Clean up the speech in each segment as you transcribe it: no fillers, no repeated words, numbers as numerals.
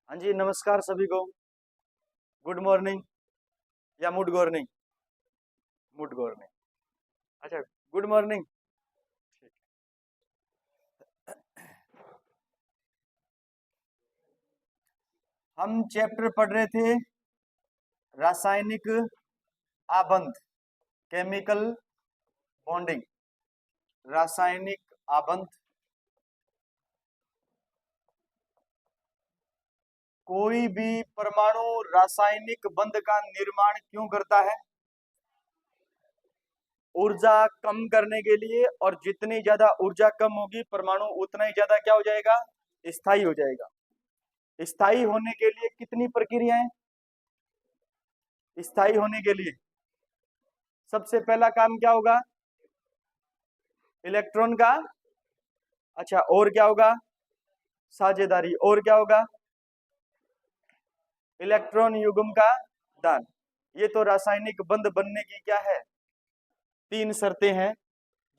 हाँ जी, नमस्कार सभी को। गुड मॉर्निंग या गुड मॉर्निंग? Good morning. अच्छा, गुड मॉर्निंग। ठीक। हम चैप्टर पढ़ रहे थे रासायनिक आबंध, केमिकल बॉन्डिंग। रासायनिक आबंध, कोई भी परमाणु रासायनिक बंध का निर्माण क्यों करता है? ऊर्जा कम करने के लिए, और जितनी ज्यादा ऊर्जा कम होगी परमाणु उतना ही ज्यादा क्या हो जाएगा? स्थायी हो जाएगा। स्थायी होने के लिए कितनी प्रक्रियाएं? स्थायी होने के लिए सबसे पहला काम क्या होगा? इलेक्ट्रॉन का। अच्छा, और क्या होगा? साझेदारी। और क्या होगा? इलेक्ट्रॉन युग्म का दान। ये तो रासायनिक बंध बनने की क्या है? तीन शर्तें हैं,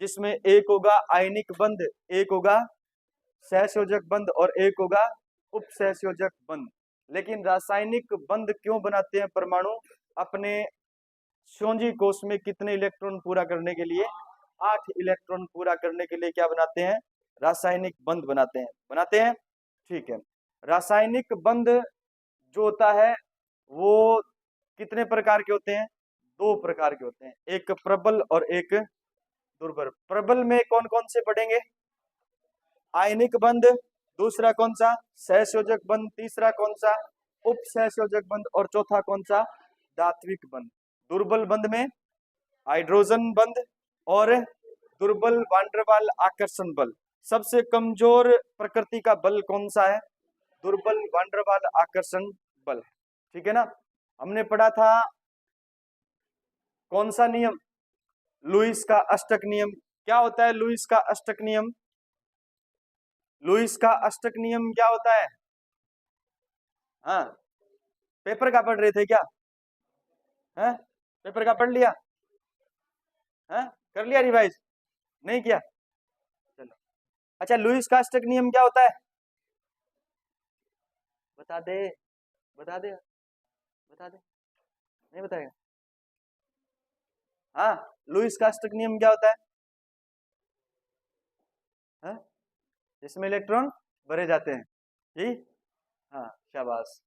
जिसमें एक होगा आयनिक बंध, एक होगा सहसंयोजक बंध और एक होगा उपसहसंयोजक बंध। लेकिन रासायनिक बंध क्यों बनाते हैं परमाणु? अपने श्योजी कोष में कितने इलेक्ट्रॉन पूरा करने के लिए? 8 इलेक्ट्रॉन पूरा करने के लिए क्या बनाते हैं? रासायनिक बंध बनाते हैं। ठीक है। रासायनिक बंध जो होता है वो कितने प्रकार के होते हैं? दो प्रकार के होते हैं, एक प्रबल और एक दुर्बल। प्रबल में कौन कौन से पढ़ेंगे? आयनिक बंध। दूसरा कौन सा? सहसंयोजक बंध। तीसरा कौन सा? उपसहसंयोजक बंध। और चौथा कौन सा? धात्विक बंध। दुर्बल बंध में हाइड्रोजन बंध और दुर्बल वांडरवाल आकर्षण बल। सबसे कमजोर प्रकृति का बल कौन सा है? दुर्बल वांडरवाल आकर्षण बल। ठीक है ना? हमने पढ़ा था कौन सा नियम? लुईस का अष्टक नियम। क्या होता है लुईस का अष्टक नियम? लुईस का अष्टक नियम क्या होता है? हाँ, पेपर का पढ़ रहे थे क्या? हैं? पेपर का पढ़ लिया? हैं? कर लिया रिवाइज? नहीं किया? चलो। अच्छा, लुईस का अष्टक नियम क्या होता है? बता दे, बता दे, बता दे। नहीं बताएगा? हाँ, लुईस का अष्टक नियम क्या होता है? हाँ? इसमें इलेक्ट्रॉन भरे जाते हैं। यही? हाँ, शाबाश।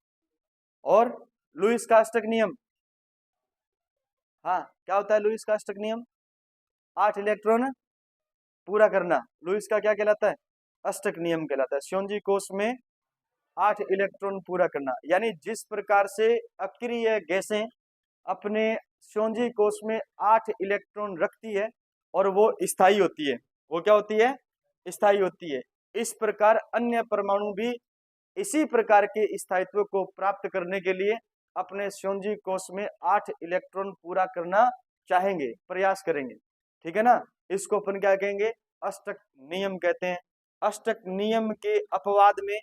और लुईस का अष्टक नियम, हाँ, क्या होता है लुईस का अष्टक नियम? 8 इलेक्ट्रॉन पूरा करना लुईस का क्या कहलाता है? अष्टक नियम कहलाता है। श्योजी कोष में 8 इलेक्ट्रॉन पूरा करना, यानी जिस प्रकार से अक्रिय गैसें अपने श्योजी कोष में 8 इलेक्ट्रॉन रखती है और वो स्थायी होती है। वो क्या होती है? स्थायी होती है। इस प्रकार अन्य परमाणु भी इसी प्रकार के स्थायित्व को प्राप्त करने के लिए अपने श्योजी कोष में 8 इलेक्ट्रॉन पूरा करना चाहेंगे, प्रयास करेंगे। ठीक है ना? इसको अपन क्या कहेंगे? अष्टक नियम कहते हैं। अष्टक नियम के अपवाद में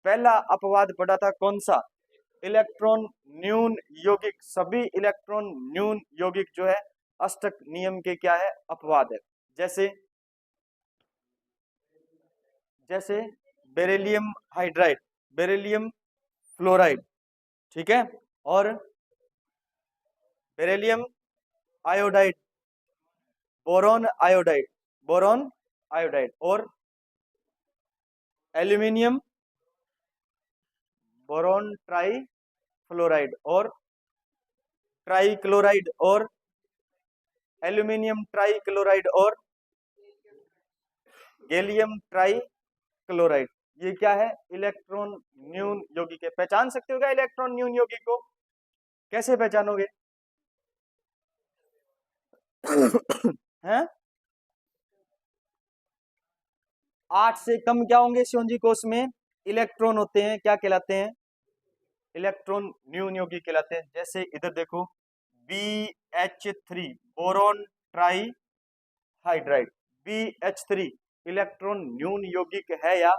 पहला अपवाद पढ़ा था कौन सा? इलेक्ट्रॉन न्यून यौगिक। सभी इलेक्ट्रॉन न्यून यौगिक जो है अष्टक नियम के क्या है? अपवाद है। जैसे जैसे बेरिलियम हाइड्राइड, बेरिलियम फ्लोराइड। ठीक है? और beryllium iodide, boron iodide, boron iodide. और एल्यूमिनियम बोरॉन ट्राई फ्लोराइड और ट्राई क्लोराइड, और एल्यूमिनियम ट्राई क्लोराइड और गैलियम ट्राई क्लोराइड। ये क्या है? इलेक्ट्रॉन न्यून यौगिक है। पहचान सकते हो क्या इलेक्ट्रॉन न्यून यौगिक को? कैसे पहचानोगे? हैं? 8 से कम क्या होंगे श्योजी कोष में? इलेक्ट्रॉन होते हैं, क्या कहलाते हैं? इलेक्ट्रॉन न्यून यौगिक कहलाते हैं। जैसे इधर देखो, BH3 boron try hydride. BH3 electron न्यून यौगिक है या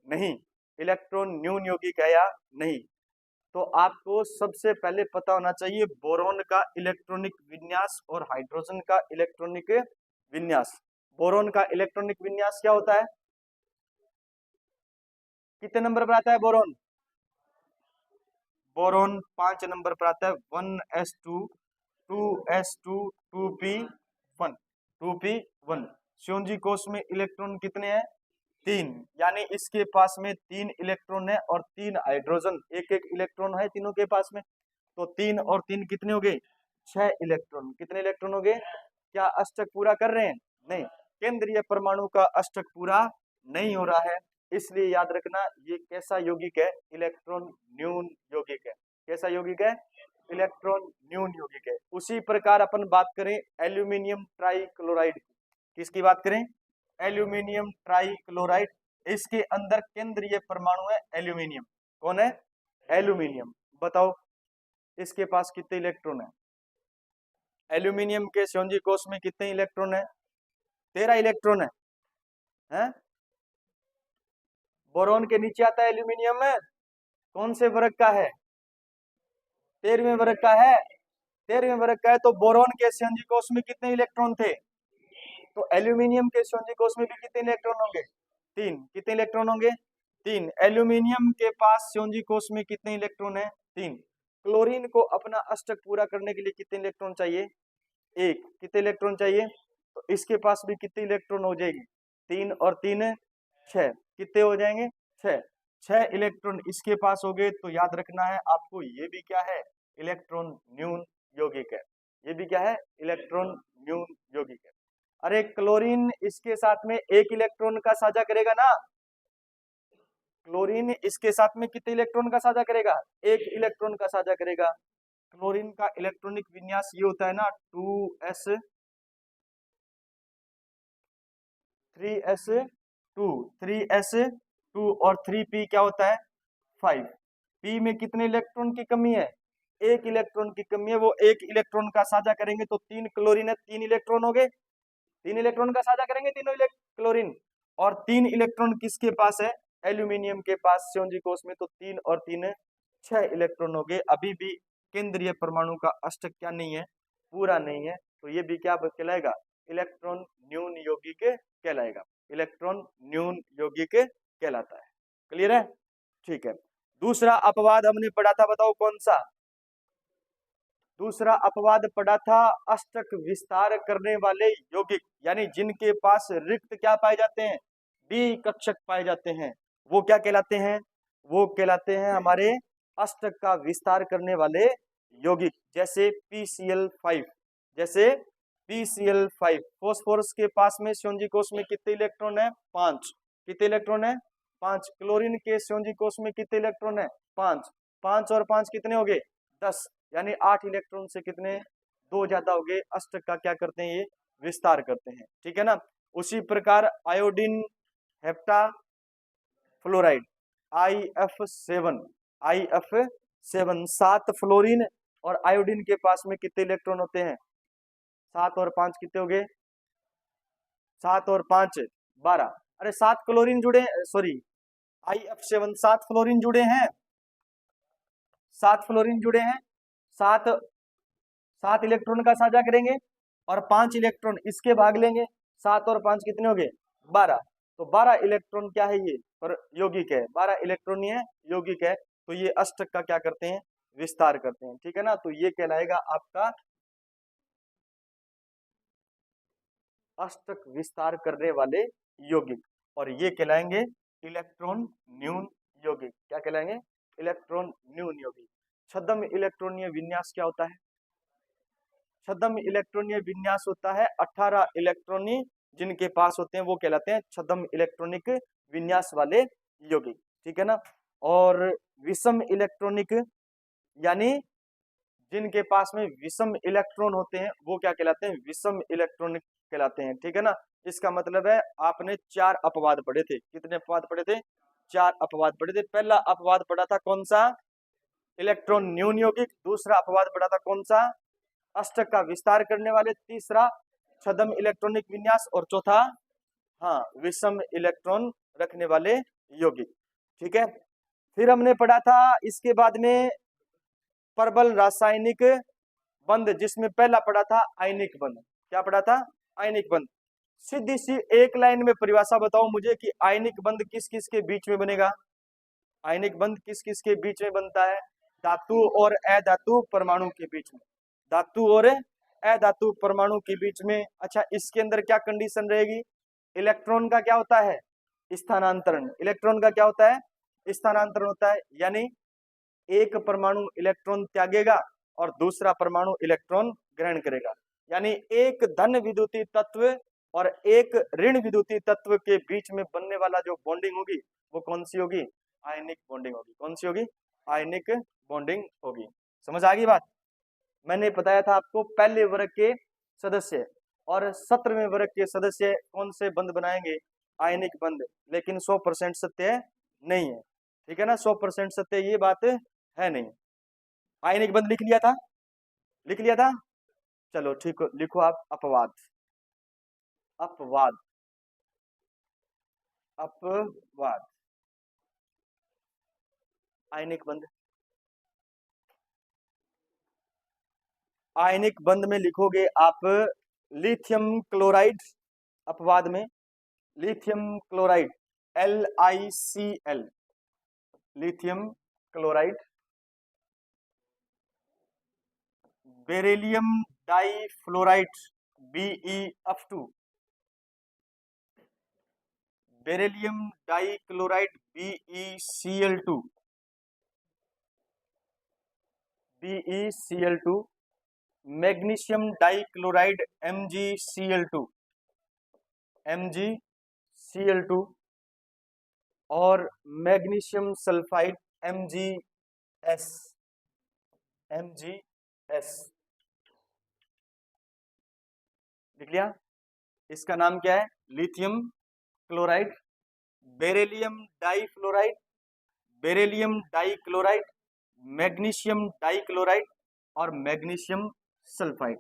नहीं? इलेक्ट्रॉन न्यून यौगिक है या नहीं? तो आपको सबसे पहले पता होना चाहिए बोरॉन का इलेक्ट्रॉनिक विन्यास और हाइड्रोजन का इलेक्ट्रॉनिक विन्यास। बोरॉन का इलेक्ट्रॉनिक विन्यास क्या होता है? कितने नंबर पर आता है बोरॉन? बोरॉन 5 नंबर पर आता है 1s2 2s2 2p1 2p1। श्योनजी कोष में इलेक्ट्रॉन कितने हैं? 3, यानी इसके पास में 3 इलेक्ट्रॉन है और 3 हाइड्रोजन, एक एक इलेक्ट्रॉन है तीनों के पास में, तो 3 और 3 कितने हो गए? 6 इलेक्ट्रॉन। कितने इलेक्ट्रॉन हो गए? क्या अष्टक पूरा कर रहे हैं? नहीं, केंद्रीय परमाणु का अष्टक पूरा नहीं हो रहा है, इसलिए याद रखना ये कैसा यौगिक है? इलेक्ट्रॉन न्यून यौगिक है। कैसा यौगिक है? इलेक्ट्रॉन न्यून यौगिक है। उसी प्रकार अपन बात करें एल्यूमिनियम ट्राइक्लोराइड की। किसकी बात करें? Aluminium trichloride. इसके अंदर केंद्रीय परमाणु है एल्यूमिनियम। कौन है? एल्यूमिनियम। बताओ इसके पास कितने इलेक्ट्रॉन है? एल्यूमिनियम के श्योनजी कोष में कितने इलेक्ट्रॉन है? 13 इलेक्ट्रॉन है? बोरॉन के नीचे आता है एल्यूमिनियम में, कौन से वर्ग का है? 13वें वर्ग का है। 13वें वर्ग का है, तो बोरॉन के श्योनजी कोष में कितने इलेक्ट्रॉन थे? तो एल्यूमिनियम के श्योनजी कोष में भी कितने इलेक्ट्रॉन होंगे? 3। कितने इलेक्ट्रॉन होंगे? 3। एल्यूमिनियम के पास श्योनजी कोष में कितने इलेक्ट्रॉन है? 3। क्लोरीन को अपना अष्टक पूरा करने के लिए कितने इलेक्ट्रॉन चाहिए? 1। कितने इलेक्ट्रॉन चाहिए? तो इसके पास भी कितने इलेक्ट्रॉन हो जाएगी? 3 और 3 6। कितने हो जाएंगे? 6। 6 इलेक्ट्रॉन इसके पास हो गए, तो याद रखना है आपको ये भी क्या है? इलेक्ट्रॉन न्यून यौगिक है। ये भी क्या है? इलेक्ट्रॉन न्यून यौगिक है। अरे क्लोरीन इसके साथ में 1 इलेक्ट्रॉन का साझा करेगा ना? क्लोरीन इसके साथ में कितने इलेक्ट्रॉन का साझा करेगा? 1 इलेक्ट्रॉन का साझा करेगा। क्लोरीन का इलेक्ट्रॉनिक विन्यास ये होता है ना 2s 3s2 3s2 और 3p क्या होता है? 5। p में कितने इलेक्ट्रॉन की कमी है? 1 इलेक्ट्रॉन की कमी है, वो 1 इलेक्ट्रॉन का साझा करेंगे तो 3 क्लोरीन है, 3 इलेक्ट्रॉन हो गए। 3 इलेक्ट्रॉन का साझा करेंगे तीनों क्लोरीन, और 3 इलेक्ट्रॉन किसके पास है? एल्यूमिनियम के पास श्योनजी कोष में, तो 3 और 3 6 इलेक्ट्रॉन हो गए। अभी भी केंद्रीय परमाणु का अष्टक क्या नहीं है? पूरा नहीं है, तो ये भी क्या कहलाएगा? इलेक्ट्रॉन न्यून यौगिक कहलाएगा। इलेक्ट्रॉन न्यून यौगिक कहलाता है। क्लियर है? ठीक है। दूसरा अपवाद हमने पढ़ा था, बताओ कौन सा? दूसरा अपवाद पढ़ा था अष्टक विस्तार करने वाले यौगिक, यानी जिनके पास रिक्त क्या पाए जाते हैं? बी कक्षक पाए जाते हैं। वो क्या कहलाते हैं? वो कहलाते हैं हमारे अष्टक का विस्तार करने वाले यौगिक, जैसे PCl5। जैसे PCl5। फॉस्फोरस के पास में श्योनजी कोष में कितने इलेक्ट्रॉन है? 5। कितने इलेक्ट्रॉन है? 5। क्लोरीन के श्योनजी कोष में कितने इलेक्ट्रॉन है? 5। 5 और 5 कितने हो गए? 10, यानी 8 इलेक्ट्रॉन से कितने? 2 ज्यादा हो गए। अष्टक का क्या करते हैं? ये विस्तार करते हैं। ठीक है ना? उसी प्रकार iodine hepta fluoride IF7 7 fluorine और आयोडीन के पास में कितने इलेक्ट्रॉन होते हैं? 7 और 5 कितने हो गए? 7 और 5 12। अरे 7 क्लोरीन जुड़े, सॉरी IF7 7 फ्लोरीन जुड़े हैं। 7 फ्लोरीन जुड़े हैं। 7 इलेक्ट्रॉन का साझा करेंगे और 5 इलेक्ट्रॉन इसके भाग लेंगे। 7 और 5 कितने हो गए? 12। तो 12 इलेक्ट्रॉन क्या है? ये पर यौगिक है। 12 इलेक्ट्रॉन ये यौगिक है, तो ये अष्टक का क्या करते हैं? विस्तार करते हैं। ठीक है ना? तो ये कहलाएगा आपका अष्टक विस्तार करने वाले यौगिक, और ये कहलाएंगे इलेक्ट्रॉन न्यून यौगिक। क्या कहलाएंगे? इलेक्ट्रॉन न्यून यौगिक। छद्म इलेक्ट्रॉनीय विन्यास क्या होता है? छद्म इलेक्ट्रॉनीय विन्यास होता है 18 इलेक्ट्रॉनी जिनके पास होते हैं वो कहलाते हैं छद्म इलेक्ट्रॉनिक विन्यास वाले यौगिक। ठीक है ना? और विषम इलेक्ट्रॉनिक, यानी जिनके पास में विषम इलेक्ट्रॉन होते हैं वो क्या कहलाते हैं? विषम इलेक्ट्रॉनिक कहलाते हैं। ठीक है ना? इसका मतलब है आपने 4 अपवाद पढ़े थे। कितने अपवाद पढ़े थे? 4 अपवाद पढ़े थे। पहला अपवाद पढ़ा था कौन सा? इलेक्ट्रॉन न्यून यौगिक। दूसरा अपवाद पढ़ा था कौन सा? अष्टक का विस्तार करने वाले। तीसरा छद्म इलेक्ट्रॉनिक विन्यास, और चौथा हाँ विषम इलेक्ट्रॉन रखने वाले यौगिक। ठीक है? फिर हमने पढ़ा था इसके बाद में प्रबल रासायनिक बंध, जिसमें पहला पढ़ा था आयनिक बंध। क्या पढ़ा था? आयनिक बंध। सीधी सी एक लाइन में परिभाषा बताओ मुझे कि आयनिक बंध किस किस के बीच में बनेगा? आयनिक बंध किस किस के बीच में बनता है? धातु और अधातु परमाणु के बीच में, धातु और अधातु परमाणु के बीच में। अच्छा, इसके अंदर क्या कंडीशन रहेगी? इलेक्ट्रॉन का क्या होता है? स्थानांतरण। इलेक्ट्रॉन का क्या होता है? स्थानांतरण होता है। यानी एक परमाणु इलेक्ट्रॉन त्यागेगा और दूसरा परमाणु इलेक्ट्रॉन ग्रहण करेगा। यानी एक धन विद्युतीय तत्व और एक ऋण विद्युतीय तत्व के बीच में बनने वाला जो बॉन्डिंग होगी वो कौन सी होगी? आयनिक बॉन्डिंग होगी। कौन सी होगी? आयनिक बॉन्डिंग होगी। समझ आ गई बात? मैंने बताया था आपको पहले वर्ग के सदस्य और 17वें वर्ग के सदस्य कौन से बंध बनाएंगे? आयनिक बंध। लेकिन 100% सत्य नहीं है, ठीक है ना? 100% सत्य ये बात है नहीं। आयनिक बंध लिख लिया था? लिख लिया था? चलो ठीक, लिखो आप अपवाद। अपवाद, अपवाद, आयनिक बंध। आयनिक बंध में लिखोगे आप लिथियम क्लोराइड। अपवाद में lithium chloride, LiCl, lithium chloride. Beryllium difluoride, BeF2, beryllium dichloride, BeCl2, BeCl2। Magnesium dichloride, MgCl2, MgCl2। और मैग्नीशियम सल्फाइड, MgS, MgS। लिख लिया? इसका नाम क्या है? Lithium chloride, beryllium difluoride, beryllium dichloride, magnesium dichloride और मैग्नीशियम सल्फाइड।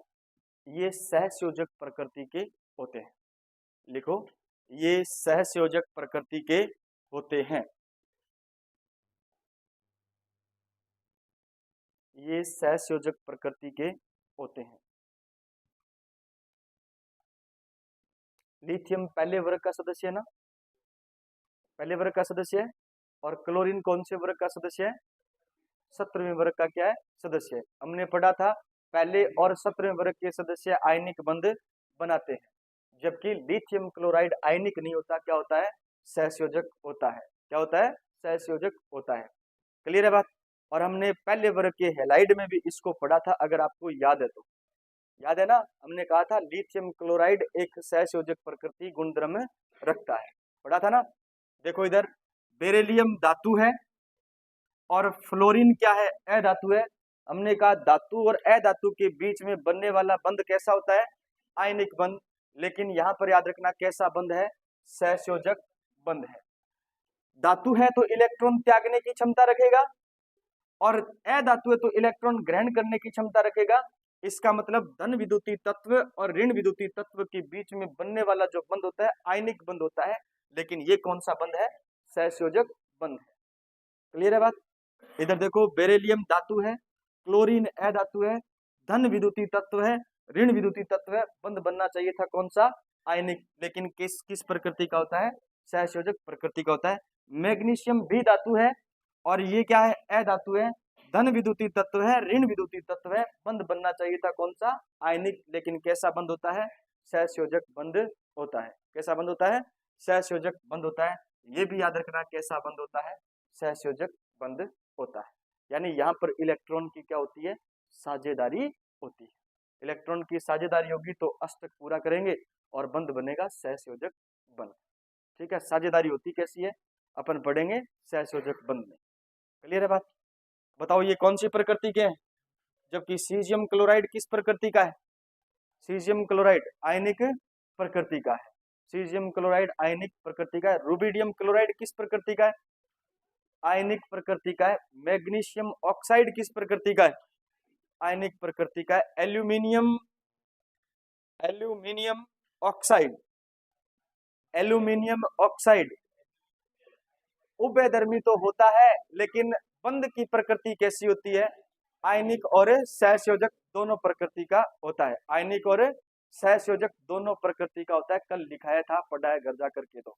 ये सहसंयोजक प्रकृति के होते हैं। लिखो, ये सहसंयोजक प्रकृति के होते हैं। ये सहसंयोजक प्रकृति के होते हैं। लिथियम पहले वर्ग का सदस्य है ना? पहले वर्ग का सदस्य है। और क्लोरीन कौन से वर्ग का सदस्य है? 17वें वर्ग का क्या है? सदस्य है। हमने पढ़ा था पहले और 17वें वर्ग के सदस्य आयनिक बंध बनाते हैं, जबकि लिथियम क्लोराइड आयनिक नहीं होता। क्या होता है? सहसंयोजक होता है। क्या होता है? सहसंयोजक होता है। क्लियर है बात? और हमने पहले वर्ग के हैलाइड में भी इसको पढ़ा था, अगर आपको याद है तो। याद है ना? हमने कहा था लिथियम क्लोराइड एक सहसंयोजक प्रकृति गुणधर्म रखता है। पढ़ा था ना? देखो इधर, बेरिलियम धातु है और फ्लोरीन क्या है? अधातु है। हमने कहा धातु और अधातु के बीच में बनने वाला बंध कैसा होता है? आयनिक बंध। लेकिन यहां पर याद रखना कैसा बंध है? सहसंयोजक बंध है। धातु है तो इलेक्ट्रॉन त्यागने की क्षमता रखेगा और अधातु है तो इलेक्ट्रॉन ग्रहण करने की क्षमता रखेगा। इसका मतलब धन विद्युतीय तत्व और ऋण विद्युतीय तत्व के बीच में बनने वाला जो बंध होता है आयनिक बंध होता है। लेकिन ये कौन सा बंध है? सहसंयोजक बंध है। क्लियर है बात? इधर देखो, बेरिलियम धातु है, क्लोरीन अधातु है, धन विद्युतीय तत्व है, ऋण विद्युतीय तत्व है। बंध बनना चाहिए था कौन सा? आयनिक। लेकिन किस किस प्रकृति का होता है? सहसंयोजक प्रकृति का होता है। मैग्नीशियम भी धातु है और ये क्या है? अधातु है, धन विद्युतीय तत्व है, ऋण विद्युतीय तत्व है। बंध बनना चाहिए था कौन सा? आयनिक। लेकिन कैसा बंध होता है? सहसंयोजक बंध होता है। कैसा बंध होता है? सहसंयोजक बंध होता है। ये भी याद रखना कैसा बंध होता है? सहसंयोजक बंध होता है। यानी यहाँ पर इलेक्ट्रॉन की क्या होती है? साझेदारी होती है। इलेक्ट्रॉन की साझेदारी होगी तो अष्टक पूरा करेंगे और बंध बनेगा सहसंयोजक बंध। ठीक है? साझेदारी होती कैसी है अपन पढ़ेंगे सहसंयोजक बंध में। क्लियर है बात? बताओ ये कौन सी प्रकृति के हैं? जबकि सीजियम क्लोराइड किस प्रकृति का है? सीजियम क्लोराइड आयनिक प्रकृति का है। सीजियम क्लोराइड आयनिक प्रकृति का है। रुबिडियम क्लोराइड किस प्रकृति का है? आयनिक प्रकृति का है। मैग्नीशियम ऑक्साइड किस प्रकृति का है? आयनिक प्रकृति का है। Aluminium, aluminium oxide, aluminium oxide उभयधर्मी तो होता है, लेकिन बंध की प्रकृति कैसी होती है? आयनिक और सहसंयोजक दोनों प्रकृति का होता है। आयनिक और सहसंयोजक दोनों प्रकृति का होता है। कल लिखाया था, पढ़ा है घर जा करके। तो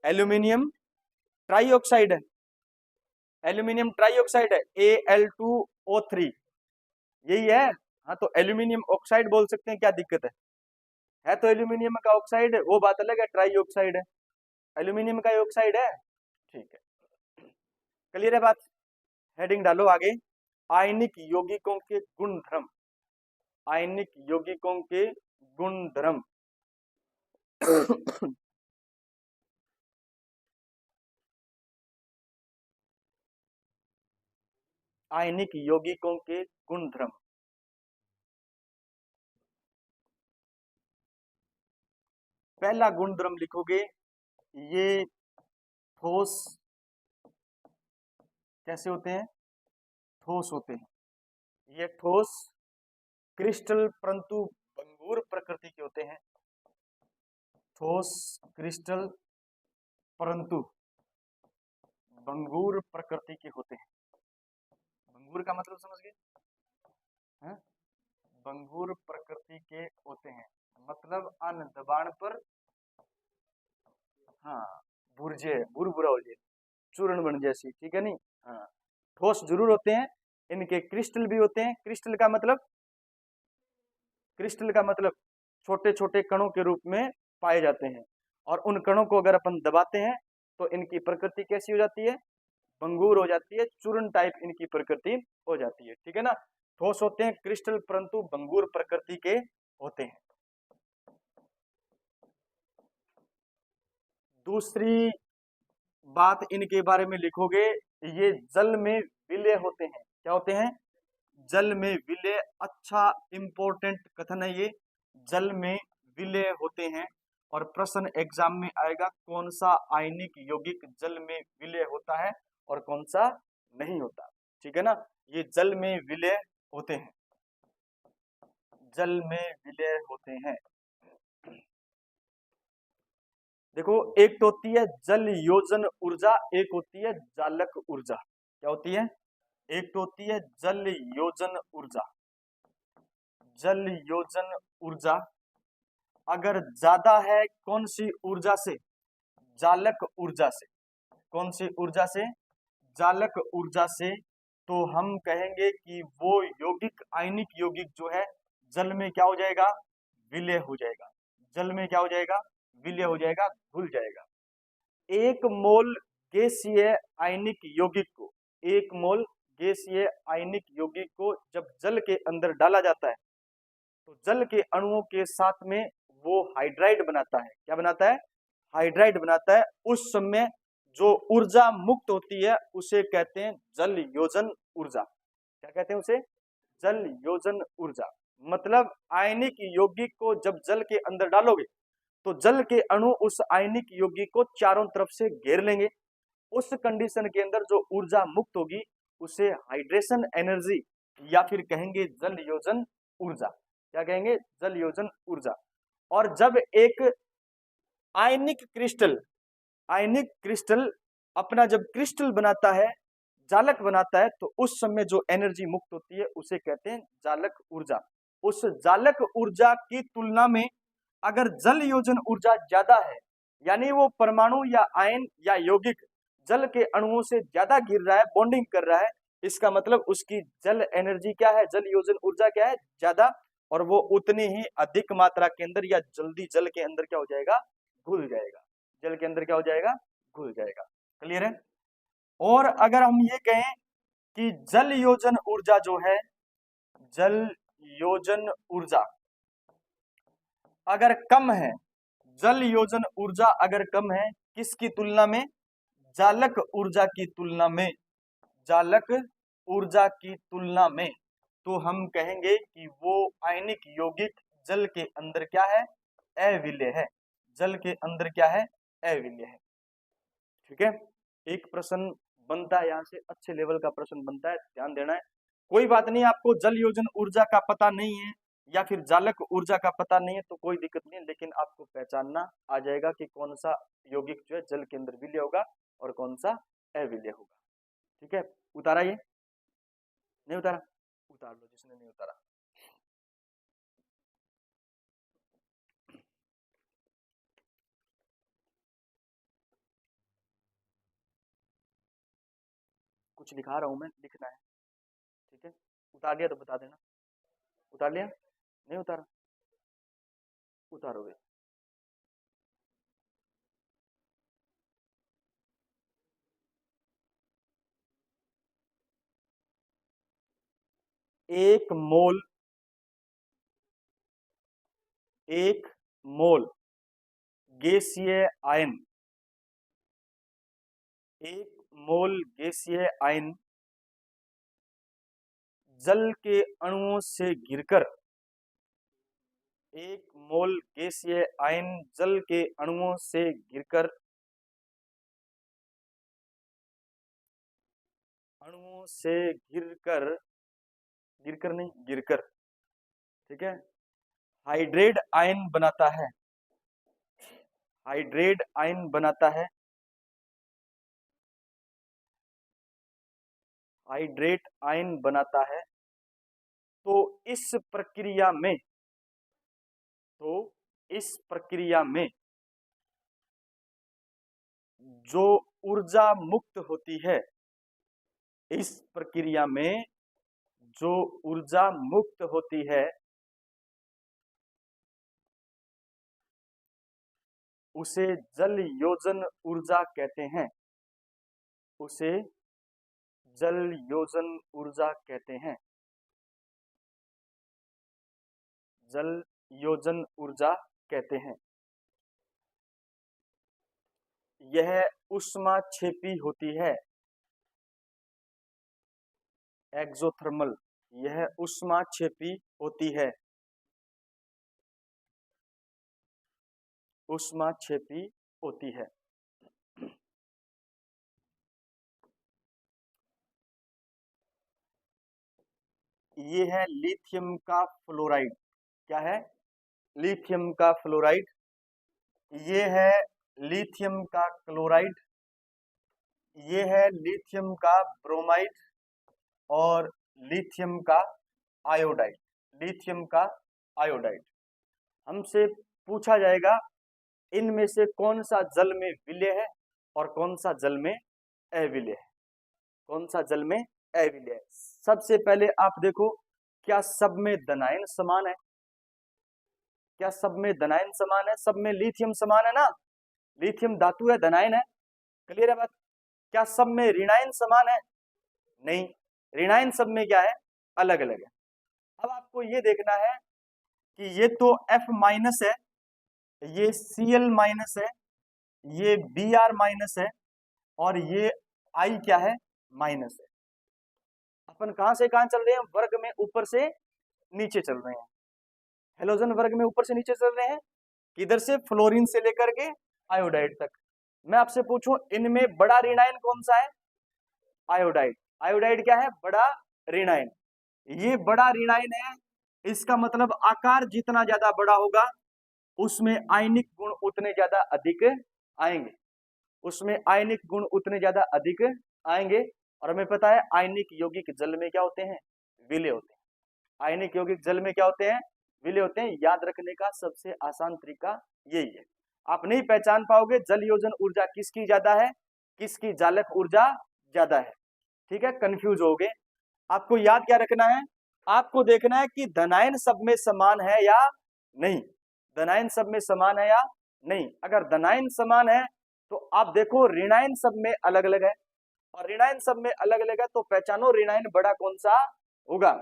एल्यूमिनियम ट्राइऑक्साइड है, एल्यूमिनियम ट्राइऑक्साइड है, Al2O3, यही है। हाँ, तो एल्यूमिनियम ऑक्साइड बोल सकते हैं, क्या दिक्कत है तो एल्यूमिनियम का ऑक्साइड है, वो बात अलग है, ट्राइऑक्साइड है, एल्यूमिनियम का ऑक्साइड है। ठीक है, क्लियर है बात। हेडिंग डालो आगे, आयनिक यौगिकों के गुण धर्म, आयनिक यौगिकों के गुण धर्म। आयनिक यौगिकों के गुण धर्म। पहला गुण धर्म लिखोगे, ये ठोस कैसे होते हैं, ठोस होते हैं, ये ठोस क्रिस्टल परंतु भंगुर प्रकृति के होते हैं, ठोस क्रिस्टल परंतु भंगुर प्रकृति के होते हैं। भंगुर का मतलब समझ गए, हैं? भंगुर प्रकृति के होते हैं, मतलब अन्न दबाण पर, हाँ, भुरजे बुरबुरा हो जाए, चूर्ण बन जैसी, ठीक है नहीं। हाँ, ठोस जरूर होते हैं, इनके क्रिस्टल भी होते हैं। क्रिस्टल का मतलब, क्रिस्टल का मतलब छोटे छोटे कणों के रूप में पाए जाते हैं, और उन कणों को अगर अपन दबाते हैं तो इनकी प्रकृति कैसी हो जाती है, भंगुर हो जाती है, चूर्ण टाइप इनकी प्रकृति हो जाती है, ठीक है ना। ठोस होते हैं क्रिस्टल परंतु भंगुर प्रकृति के होते हैं। दूसरी बात इनके बारे में लिखोगे, ये जल में विलय होते हैं। क्या होते हैं, जल में विलय। अच्छा इंपॉर्टेंट कथन है ये, जल में विलय होते हैं। और प्रश्न एग्जाम में आएगा, कौन सा आयनिक यौगिक जल में विलय होता है और कौन सा नहीं होता, ठीक है ना। ये जल में विलय होते हैं, जल में विलय होते हैं। देखो, एक तो होती है जल योजन ऊर्जा, एक होती है जालक ऊर्जा। क्या होती है, एक तो होती है जल योजन ऊर्जा, जल योजन ऊर्जा अगर ज्यादा है कौन सी ऊर्जा से, जालक ऊर्जा से। कौन सी ऊर्जा से, जालक ऊर्जा से। तो हम कहेंगे कि वो यौगिक, आयनिक यौगिक जो है जल में क्या हो जाएगा, विलय हो जाएगा। जल में क्या हो जाएगा, विलय हो जाएगा, घुल जाएगा। एक मोल गैसीय आयनिक यौगिक को, एक मोल गैसीय आयनिक यौगिक को जब जल के अंदर डाला जाता है तो जल के अणुओं के साथ में वो हाइड्राइड बनाता है। क्या बनाता है, हाइड्राइड बनाता है। उस समय जो ऊर्जा मुक्त होती है उसे कहते हैं जल योजन ऊर्जा। क्या कहते हैं उसे, जल योजन ऊर्जा। मतलब आयनिक यौगिक को जब जल के अंदर डालोगे तो जल के अणु उस आयनिक यौगिक को चारों तरफ से घेर लेंगे। उस कंडीशन के अंदर जो ऊर्जा मुक्त होगी उसे हाइड्रेशन एनर्जी या फिर कहेंगे जल योजन ऊर्जा। क्या कहेंगे, जल योजन ऊर्जा। और जब एक आयनिक क्रिस्टल, आयनिक क्रिस्टल अपना जब क्रिस्टल बनाता है, जालक बनाता है, तो उस समय जो एनर्जी मुक्त होती है उसे कहते हैं जालक ऊर्जा। उस जालक ऊर्जा की तुलना में अगर जल योजन ऊर्जा ज्यादा है, यानी वो परमाणु या आयन या यौगिक जल के अणुओं से ज्यादा गिर रहा है, बॉन्डिंग कर रहा है, इसका मतलब उसकी जल एनर्जी क्या है, जल योजन ऊर्जा क्या है, ज्यादा। और वो उतनी ही अधिक मात्रा के अंदर या जल्दी जल के अंदर क्या हो जाएगा, घुल जाएगा। जल के अंदर क्या हो जाएगा, घुल जाएगा। क्लियर है। और अगर हम ये कहें कि जल योजन ऊर्जा जो है, जल योजन ऊर्जा अगर कम है, जल योजन ऊर्जा अगर कम है किसकी तुलना में, जालक ऊर्जा की तुलना में, जालक ऊर्जा की तुलना में, तो हम कहेंगे कि वो आयनिक यौगिक जल के अंदर क्या है, अविलय है। जल के अंदर क्या है, अविलय है। ठीक है, एक प्रश्न बनता है यहाँ से, अच्छे लेवल का प्रश्न बनता है, ध्यान देना है। कोई बात नहीं, आपको जल योजन ऊर्जा का पता नहीं है या फिर जालक ऊर्जा का पता नहीं है तो कोई दिक्कत नहीं है, लेकिन आपको पहचानना आ जाएगा कि कौन सा यौगिक जो है जल के अंदर विलय होगा और कौन सा अविलय होगा। ठीक है, उतारा ये, नहीं उतारा, उतार लो जिसने नहीं उतारा। कुछ लिखा रहा हूं मैं, लिखना है, ठीक है। उतार लिया तो बता देना। उतार लिया? नहीं उतारा? उतारोगे। एक मोल, एक मोल गैसीय आयन, एक मोल गैसीय आयन जल के अणुओं से घिरकर, एक मोल गैसीय आयन जल के अणुओं से घिरकर, अणुओं से घिरकर, गिरकर नहीं, गिरकर, ठीक है, हाइड्रेट आयन बनाता है, हाइड्रेट आयन बनाता है, हाइड्रेट आयन बनाता है। तो इस प्रक्रिया में, तो इस प्रक्रिया में जो ऊर्जा मुक्त होती है, इस प्रक्रिया में जो ऊर्जा मुक्त होती है उसे जल योजन ऊर्जा कहते हैं, उसे जल योजन ऊर्जा कहते हैं, जल योजन ऊर्जा कहते हैं। यह ऊष्माक्षेपी होती है, एक्सोथर्मल, यह ऊष्माक्षेपी होती है, ऊष्माक्षेपी होती है। ये है लिथियम का फ्लोराइड, क्या है? लिथियम का फ्लोराइड। ये है लिथियम का क्लोराइड, ये है लिथियम का ब्रोमाइड और लिथियम का आयोडाइड, लिथियम का आयोडाइड। हमसे पूछा जाएगा इनमें से कौन सा जल में विलय है और कौन सा जल में अविलय है, कौन सा जल में अविलय है। सबसे पहले आप देखो, क्या सब में धनायन समान है? क्या सब में धनायन समान है? सब में लिथियम समान है ना, लिथियम धातु है, धनायन है, क्लियर है बात? क्या सब में ऋणायन समान है? नहीं, ऋणायन सब में क्या है? अलग अलग है। अब आपको ये देखना है कि ये तो F माइनस है, ये Cl माइनस है, ये Br माइनस है और ये I क्या है? माइनस है। अपन कहां से कहां चल रहे हैं? वर्ग में ऊपर से नीचे चल रहे हैं, हेलोजन वर्ग में ऊपर से नीचे चल रहे हैं, किधर से? फ्लोरीन से लेकर के आयोडाइड तक। मैं आपसे पूछूं इनमें बड़ा ऋणायन कौन सा है? आयोडाइड। आयोडाइड क्या है? बड़ा ऋणायन। ये बड़ा ऋणायन है, इसका मतलब आकार जितना ज्यादा बड़ा होगा उसमें आयनिक गुण उतने ज्यादा अधिक आएंगे, उसमें आयनिक गुण उतने ज्यादा अधिक आएंगे। और हमें पता है आयनिक यौगिक जल में क्या होते हैं? विलय होते हैं। आयनिक यौगिक जल में क्या होते हैं? विलय होते हैं। याद रखने का सबसे आसान तरीका यही है। आप नहीं पहचान पाओगे जल योजन ऊर्जा किसकी ज्यादा है, किसकी जालक ऊर्जा ज्यादा है, ठीक है, कंफ्यूज हो गए। आपको याद क्या रखना है? आपको देखना है कि धनायन सब में समान है या नहीं, धनायन सब में समान है या नहीं। अगर धनायन समान है तो आप देखो ऋणायन सब में अलग अलग है, और ऋणायन सब में अलग अलग है तो पहचानो ऋणायन बड़ा कौन सा होगा,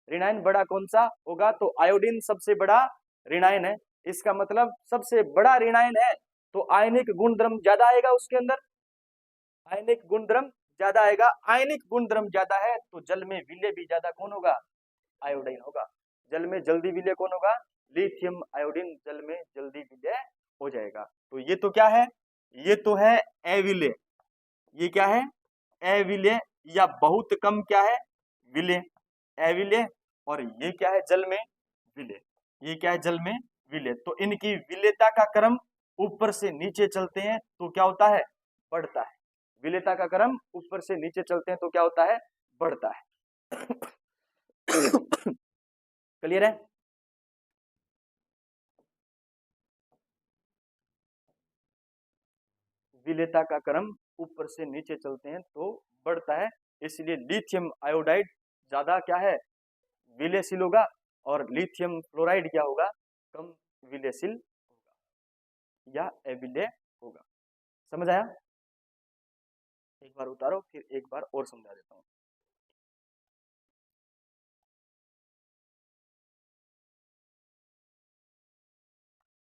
ऋणायन बड़ा कौन सा होगा? तो आयोडीन सबसे बड़ा ऋणायन है, इसका मतलब सबसे बड़ा ऋणायन है तो आयनिक गुणधर्म ज्यादा आएगा उसके अंदर, आयनिक गुणधर्म ज्यादा आएगा। आयनिक गुणधर्म ज्यादा है तो जल में विलय भी ज्यादा कौन होगा? आयोडीन होगा। जल में जल्दी विलय कौन होगा? लिथियम आयोडीन जल में जल्दी विलय हो जाएगा। तो ये तो क्या है? ये तो है अविलय। ये क्या है? अविलय, या बहुत कम क्या है? विलय, अविलय। और ये क्या है? जल में विलय। ये क्या है? जल में विलय। तो इनकी विलयता का क्रम ऊपर से नीचे चलते हैं तो क्या होता है? बढ़ता है। विलयता का क्रम ऊपर से नीचे चलते हैं तो क्या होता है? बढ़ता है। क्लियर है? विलेयता का क्रम ऊपर से नीचे चलते हैं तो बढ़ता है। इसलिए लिथियम आयोडाइड ज्यादा क्या है, विलयशील होगा, और लिथियम फ्लोराइड क्या होगा, कम विलयशील होगा या अविलय होगा। समझ आया? एक बार उतारो, फिर एक बार और समझा देता हूँ।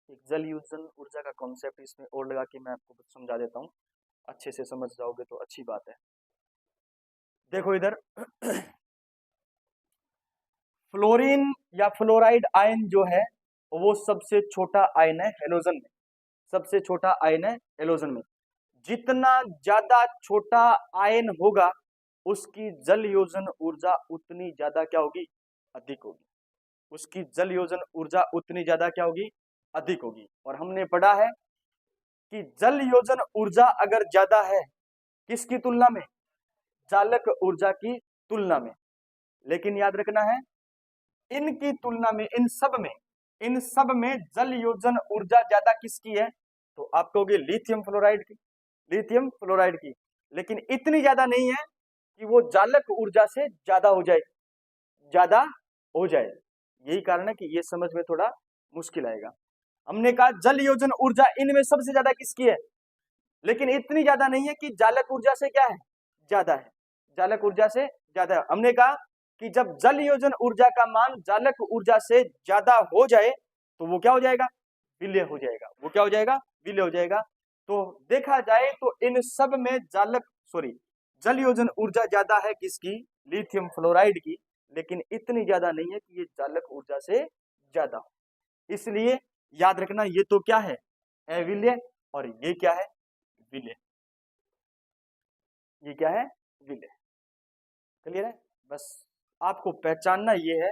एक जल योजन ऊर्जा का कॉन्सेप्ट इसमें और लगा के मैं आपको समझा देता हूँ, अच्छे से समझ जाओगे तो अच्छी बात है। देखो इधर फ्लोरीन या फ्लोराइड आयन जो है वो सबसे छोटा आयन है हेलोजन में, सबसे छोटा आयन है हेलोजन में। जितना ज्यादा छोटा आयन होगा उसकी जल योजन ऊर्जा उतनी ज्यादा क्या होगी, अधिक होगी। उसकी जल योजन ऊर्जा उतनी ज्यादा क्या होगी, अधिक होगी। और हमने पढ़ा है कि जल योजन ऊर्जा अगर ज्यादा है किसकी तुलना में, चालक ऊर्जा की तुलना में। लेकिन याद रखना है इनकी तुलना में, इन सब में जल योजन ऊर्जा ज्यादा किसकी है, तो आप कहोगे लिथियम फ्लोराइड की, लिथियम फ्लोराइड की। लेकिन इतनी ज्यादा नहीं है कि वो जालक ऊर्जा से ज्यादा हो जाए, ज्यादा हो जाए। यही कारण है कि ये समझ में थोड़ा मुश्किल आएगा। हमने कहा जल योजन ऊर्जा इनमें सबसे ज्यादा किसकी है, लेकिन इतनी ज्यादा नहीं है कि जालक ऊर्जा से क्या है, ज्यादा है, जालक ऊर्जा से ज्यादा है। हमने कहा कि जब जल योजन ऊर्जा का मान जालक ऊर्जा से ज्यादा हो जाए तो वो क्या हो जाएगा, विलय हो जाएगा। वो क्या हो जाएगा, विलय हो जाएगा। तो देखा जाए तो इन सब में जल योजन ऊर्जा ज्यादा है किसकी, लिथियम फ्लोराइड की, लेकिन इतनी ज्यादा नहीं है कि ये जालक ऊर्जा से ज्यादा। इसलिए याद रखना ये तो क्या है, अविलय, और ये क्या है, विलय। ये क्या है, विलय। क्लियर है? बस आपको पहचानना ये है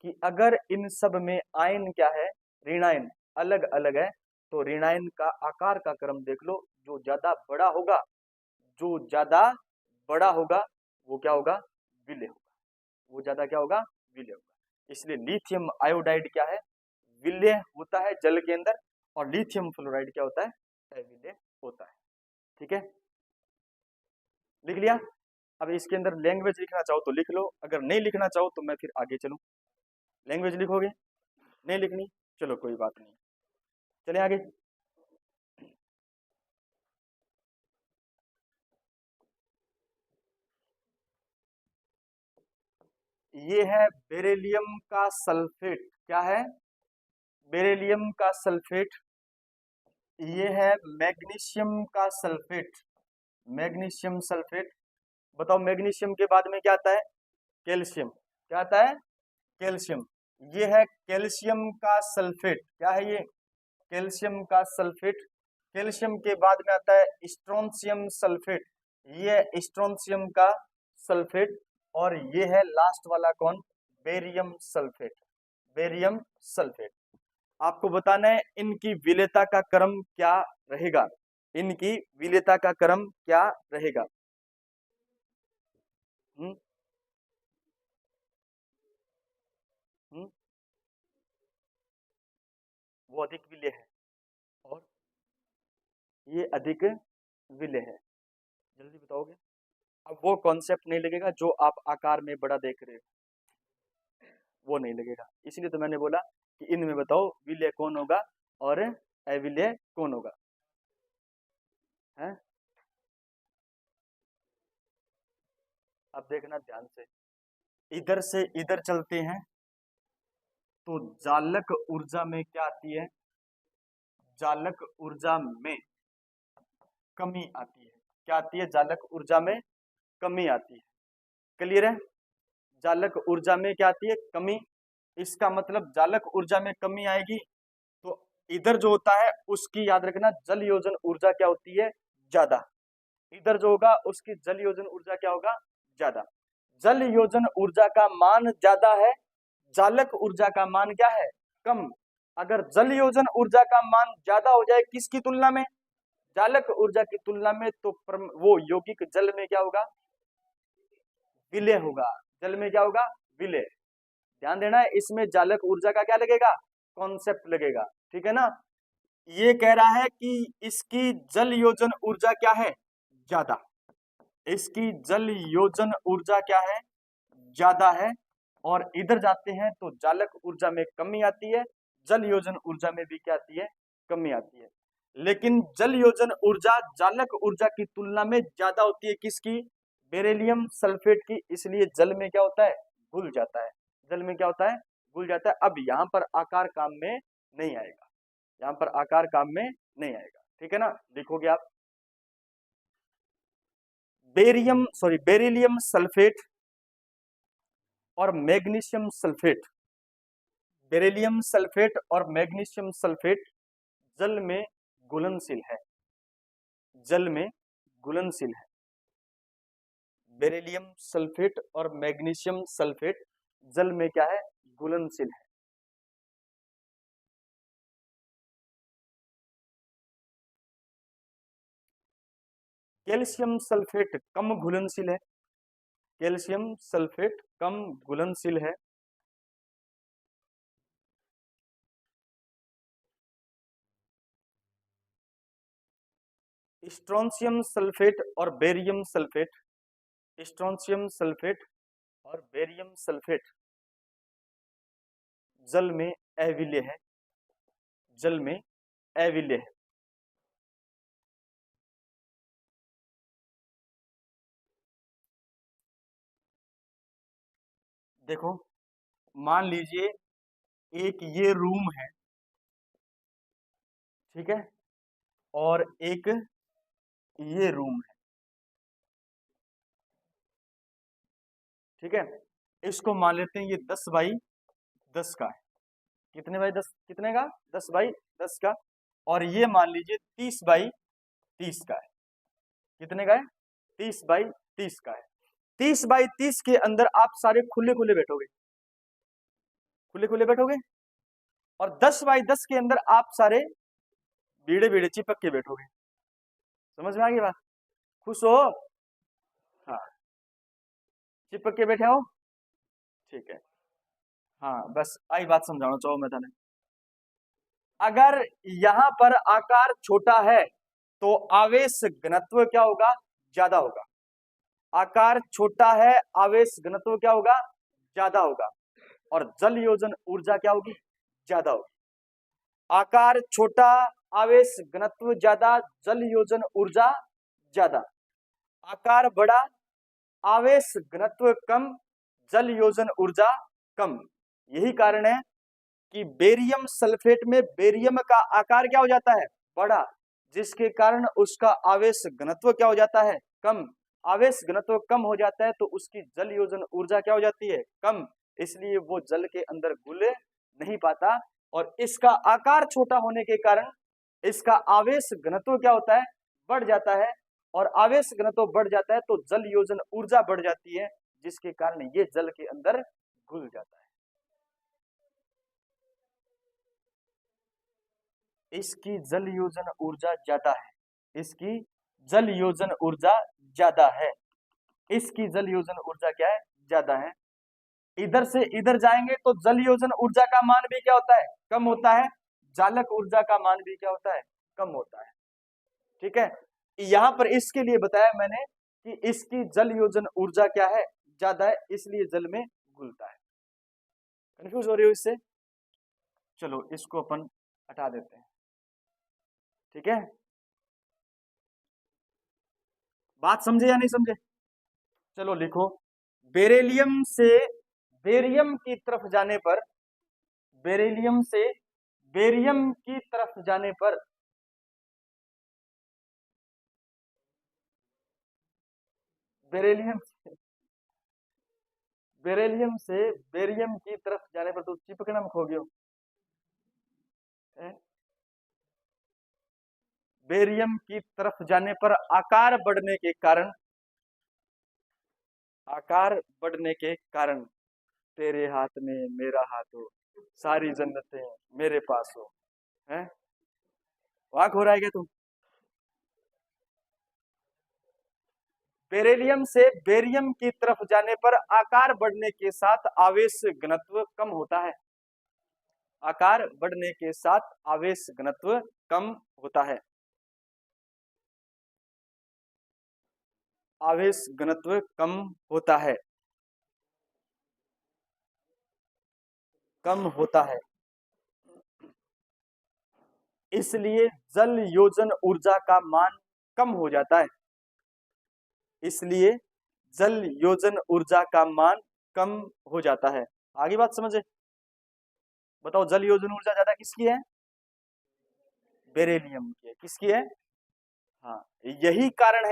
कि अगर इन सब में आयन क्या है, ऋणायन अलग अलग है, तो ऋणायन का आकार का क्रम देख लो। जो ज्यादा बड़ा होगा, जो ज्यादा बड़ा होगा वो क्या होगा, विलय होगा। वो ज्यादा क्या होगा, विलय होगा। इसलिए लिथियम आयोडाइड क्या है, विलय होता है जल के अंदर, और लिथियम फ्लोराइड क्या होता है, अविलय होता है। ठीक है, लिख लिया? अब इसके अंदर लैंग्वेज लिखना चाहो तो लिख लो, अगर नहीं लिखना चाहो तो मैं फिर आगे चलूं। लैंग्वेज लिखोगे, नहीं लिखनी, चलो कोई बात नहीं, चले आगे। ये है बेरिलियम का सल्फेट। क्या है, बेरिलियम का सल्फेट। ये है मैग्नीशियम का सल्फेट, मैग्नीशियम सल्फेट। बताओ मैग्नीशियम के बाद में क्या आता है, कैल्शियम। क्या आता है, कैल्शियम। ये है कैल्शियम का सल्फेट। क्या है ये, कैल्शियम का सल्फेट। कैल्शियम के बाद में आता है स्ट्रोंशियम सल्फेट। ये है स्ट्रोंशियम का सल्फेट। और ये है लास्ट वाला कौन, बेरियम सल्फेट, बेरियम सल्फेट। आपको बताना है इनकी विलेयता का क्रम क्या रहेगा, इनकी विलेयता का क्रम क्या रहेगा। हम्म हम्म वो अधिक विलेय है, और ये अधिक विलेय है। जल्दी बताओगे? अब वो कॉन्सेप्ट नहीं लगेगा जो आप आकार में बड़ा देख रहे हो, वो नहीं लगेगा। इसलिए तो मैंने बोला कि इनमें बताओ विलेय कौन होगा और अविलेय कौन होगा, है? अब देखना ध्यान से, इधर से इधर चलते हैं तो जालक ऊर्जा में क्या आती है, जालक ऊर्जा में कमी आती है। क्या आती है, जालक ऊर्जा में कमी आती है। क्लियर है? जालक ऊर्जा में क्या आती है, कमी। इसका मतलब जालक ऊर्जा में कमी आएगी तो इधर जो होता है उसकी याद रखना जल योजन ऊर्जा क्या होती है, ज्यादा। इधर जो होगा उसकी जल योजन ऊर्जा क्या होगा, ज्यादा। जल योजन ऊर्जा का मान ज्यादा है, जालक ऊर्जा का मान क्या है, कम। अगर जल योजन ऊर्जा का मान ज्यादा हो जाए किसकी तुलना में, जालक ऊर्जा की तुलना में, तो वो यौगिक जल में क्या होगा, विलय होगा। जल में क्या होगा, विलय। ध्यान देना है, इसमें जालक ऊर्जा का क्या लगेगा, कॉन्सेप्ट लगेगा। ठीक है ना? ये कह रहा है कि इसकी जल योजन ऊर्जा क्या है, ज्यादा। इसकी जल योजन ऊर्जा क्या है, ज्यादा है। और इधर जाते हैं तो जालक ऊर्जा में कमी आती है, जल योजन ऊर्जा में भी क्या आती है, कमी आती है। लेकिन जल योजन ऊर्जा जालक ऊर्जा की तुलना में ज्यादा होती है, किसकी, बेरिलियम सल्फेट की। इसलिए जल में क्या होता है, घुल जाता है। जल में क्या होता है, घुल जाता है। अब यहाँ पर आकार काम में नहीं आएगा, यहाँ पर आकार काम में नहीं आएगा, ठीक है ना। देखोगे आप, बेरिलियम सल्फेट और मैग्नीशियम सल्फेट, बेरिलियम सल्फेट और मैग्नीशियम सल्फेट जल में घुलनशील है, जल में घुलनशील है। बेरिलियम सल्फेट और मैग्नीशियम सल्फेट जल में क्या है, घुलनशील है। कैल्शियम सल्फेट कम घुलनशील है, कैल्शियम सल्फेट कम घुलनशील है। स्ट्रोंशियम सल्फेट और बेरियम सल्फेट, स्ट्रोंशियम सल्फेट और बेरियम सल्फेट जल में अविलेय है, जल में अविलेय है। देखो, मान लीजिए एक ये रूम है, ठीक है, और एक ये रूम है, ठीक है। इसको मान लेते हैं ये 10 बाई 10 का है। कितने बाई 10, कितने का, 10 बाई 10 का। और ये मान लीजिए 30 बाई 30 का है। कितने का है, 30 बाई 30 का है। 30 बाई 30 के अंदर आप सारे खुले खुले बैठोगे, खुले खुले बैठोगे। और 10 बाई 10 के अंदर आप सारे बीड़े बीड़े चिपक के बैठोगे। समझ में आ गई बात, खुश हो, हाँ, चिपक के बैठे हो, ठीक है। हाँ, बस आई बात समझाना चाहो मैं थाने। अगर यहाँ पर आकार छोटा है तो आवेश घनत्व क्या होगा, ज्यादा होगा। आकार छोटा है, आवेश घनत्व क्या होगा, ज्यादा होगा। और जल योजन ऊर्जा क्या होगी, ज्यादा होगी। आकार छोटा, आवेश घनत्व ज्यादा, जल योजन ऊर्जा ज्यादा। आकार बड़ा, आवेश घनत्व कम, जल योजन ऊर्जा कम। यही कारण है कि बेरियम सल्फेट में बेरियम का आकार क्या हो जाता है, बड़ा, जिसके कारण उसका आवेश घनत्व क्या हो जाता है, कम। आवेश घनत्व कम हो जाता है तो उसकी जल योजन ऊर्जा क्या हो जाती है, कम। इसलिए वो जल के अंदर घुल नहीं पाता। और इसका आकार छोटा होने के कारण इसका आवेश घनत्व क्या होता है, बढ़ जाता है। और आवेश घनत्व बढ़ जाता है तो जल योजन ऊर्जा बढ़ जाती है, जिसके कारण ये जल के अंदर घुल जाता है। इसकी जल योजन ऊर्जा ज्यादा है, इसकी जल योजन ऊर्जा ज्यादा है, इसकी जल योजन ऊर्जा क्या है, ज्यादा है। इधर से इधर जाएंगे तो जल योजन ऊर्जा का मान भी क्या होता है, कम होता है। जालक ऊर्जा का मान भी क्या होता है, कम होता है, ठीक है। यहां पर इसके लिए बताया मैंने कि इसकी जल योजन ऊर्जा क्या है, ज्यादा है, इसलिए जल में घुलता है। कंफ्यूज हो रही हो इससे, चलो इसको अपन हटा देते हैं, ठीक है। बात समझे या नहीं समझे, चलो लिखो। बेरिलियम से बेरियम की तरफ जाने पर, बेरिलियम से बेरियम की तरफ जाने पर बेरिलियम बेरिलियम से बेरियम की तरफ जाने पर तो चिपकना में खो गयो। बेरियम की तरफ जाने पर आकार बढ़ने के कारण, आकार बढ़ने के कारण तेरे हाथ में मेरा हाथ हो, सारी जन्नतें मेरे पास हो, है वाक हो रहा है क्या तुम। बेरिलियम से बेरियम की तरफ जाने पर आकार बढ़ने के साथ आवेश घनत्व कम होता है, आकार बढ़ने के साथ आवेश घनत्व कम होता है। आवेश घनत्व कम होता है, कम होता है। इसलिए जल योजन ऊर्जा का मान कम हो जाता है। इसलिए जल योजन ऊर्जा का मान कम हो जाता है। आगे बात समझे। बताओ जल योजन ऊर्जा ज्यादा किसकी है? बेरिलियम की है। किसकी है? हाँ, यही कारण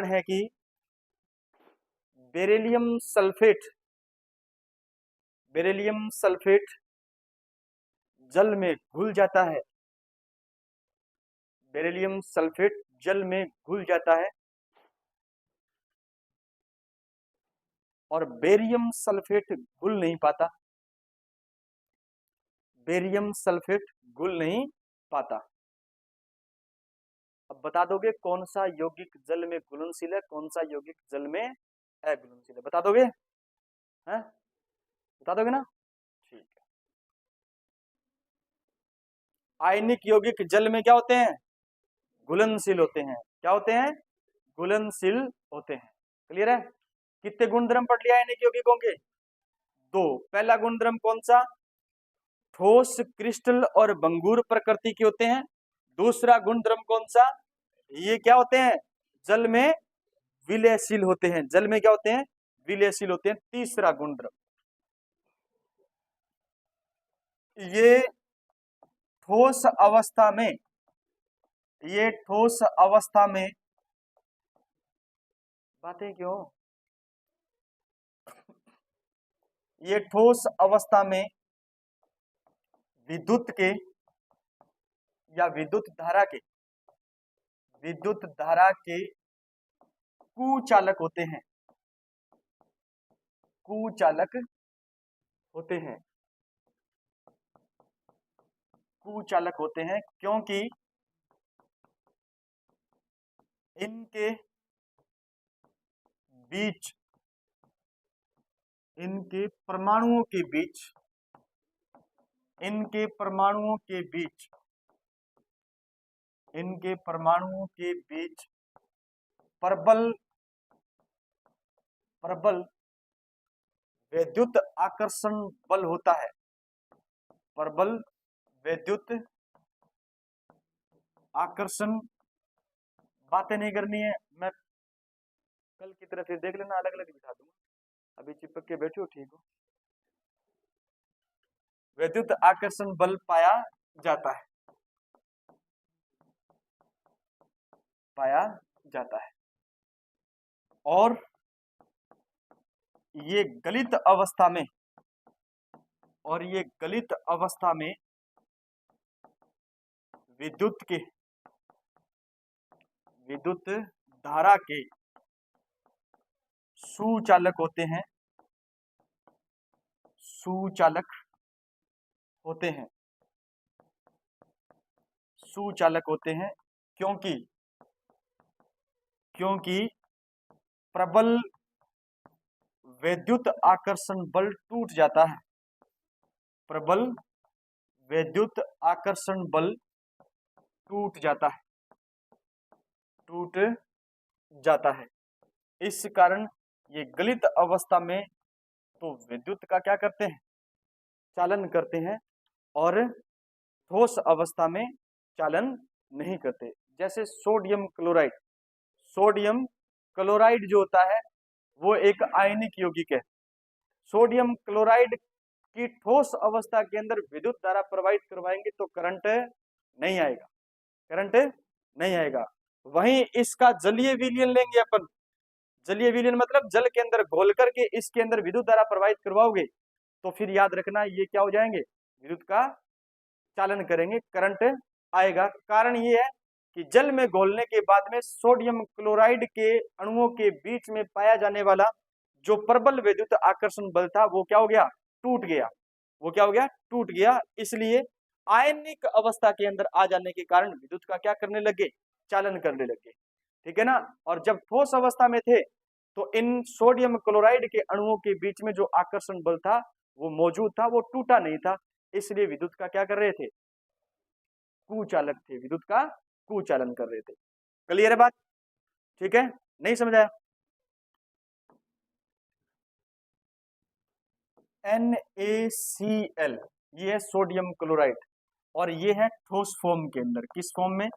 है कि बेरिलियम सल्फेट जल में घुल जाता है। बेरिलियम सल्फेट जल में घुल जाता है और बेरियम सल्फेट घुल नहीं पाता। बेरियम सल्फेट घुल नहीं पाता। अब बता दोगे कौन सा यौगिक जल में घुलनशील है, कौन सा यौगिक जल में अघुलनशील है? बता दोगे? हैं? बता दोगे ना? ठीक है। आयनिक यौगिक जल में क्या होते हैं? घुलनशील होते हैं। क्या होते हैं? घुलनशील होते हैं। क्लियर है? कितने गुणधर्म पढ़ लिया आयनिक यौगिकों के? दो। पहला गुणधर्म कौन सा? ठोस, क्रिस्टल और भंगुर प्रकृति के होते हैं। दूसरा गुणधर्म कौन सा? ये क्या होते हैं? जल में विलयशील होते हैं। जल में क्या होते हैं? विलयशील होते हैं। तीसरा गुणधर्म, ये ठोस अवस्था में बातें क्यों? ये ठोस अवस्था में विद्युत के या विद्युत धारा के कुचालक होते हैं। कुचालक होते हैं। कुचालक होते हैं क्योंकि इनके बीच, इनके परमाणुओं के बीच प्रबल विद्युत आकर्षण बल होता है। प्रबल विद्युत आकर्षण, बातें नहीं करनी है। मैं कल की तरह फिर देख लेना, अलग अलग बिठा दूंगा। अभी चिपक के बैठो, ठीक हो? विद्युत आकर्षण बल पाया जाता है और ये गलित अवस्था में विद्युत धारा के सुचालक होते हैं। सुचालक होते हैं क्योंकि प्रबल विद्युत आकर्षण बल टूट जाता है। प्रबल विद्युत आकर्षण बल टूट जाता है। इस कारण ये गलित अवस्था में तो विद्युत का क्या करते हैं? चालन करते हैं और ठोस अवस्था में चालन नहीं करते। जैसे सोडियम क्लोराइड जो होता है वो एक आयनिक यौगिक है। सोडियम क्लोराइड की ठोस अवस्था के अंदर विद्युत धारा प्रवाहित करवाएंगे तो करंट नहीं आएगा। वहीं इसका जलीय विलयन लेंगे अपन। जलीय विलयन मतलब जल के अंदर घोल करके इसके अंदर विद्युत धारा प्रवाहित करवाओगे तो फिर याद रखना ये क्या हो जाएंगे? विद्युत का चालन करेंगे, करंट आएगा। कारण ये है कि जल में घोलने के बाद में सोडियम क्लोराइड के अणुओं के बीच में पाया जाने वाला जो प्रबल विद्युत आकर्षण बल था वो क्या हो गया? टूट गया। इसलिए आयनिक अवस्था के अंदर आ जाने के कारण विद्युत का क्या करने लगे? चालन करने लगे। ठीक है ना? और जब ठोस अवस्था में थे तो इन सोडियम क्लोराइड के अणुओं के बीच में जो आकर्षण बल था वो मौजूद था, वो टूटा नहीं था। इसलिए विद्युत का क्या कर रहे थे? कुचालक थे, विद्युत का कुचालन कर रहे थे। क्लियर है बात? ठीक है, नहीं समझ आया? NaCl ये है सोडियम क्लोराइड, और ये है ठोस फॉर्म के अंदर। किस फॉर्म में?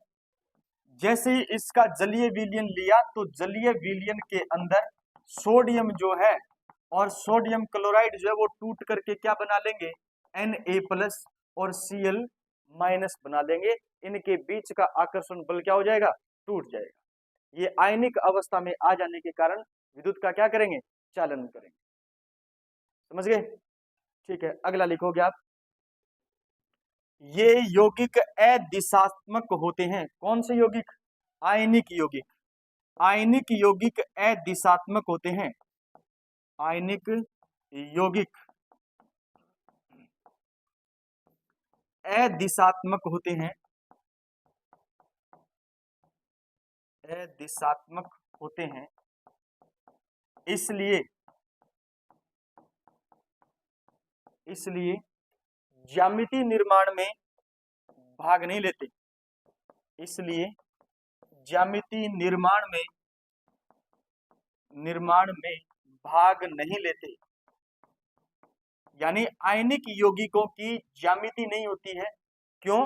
जैसे ही इसका जलीय विलयन लिया तो जलीय विलयन के अंदर सोडियम जो है और सोडियम क्लोराइड जो है वो टूट करके क्या बना लेंगे? Na+ और Cl- बना लेंगे। इनके बीच का आकर्षण बल क्या हो जाएगा? टूट जाएगा। ये आयनिक अवस्था में आ जाने के कारण विद्युत का क्या करेंगे? चालन करेंगे। समझ गए? ठीक है, अगला लिखोगे आप। ये यौगिक अदिशात्मक होते हैं। कौन से यौगिक? आयनिक यौगिक। आयनिक यौगिक अदिशात्मक होते हैं। आयनिक यौगिक अदिशात्मक होते हैं। अदिशात्मक होते हैं, इसलिए ज्यामिति निर्माण में भाग नहीं लेते। इसलिए ज्यामिति निर्माण में भाग नहीं लेते। यानी आयनिक यौगिकों की ज्यामिति नहीं होती है। क्यों?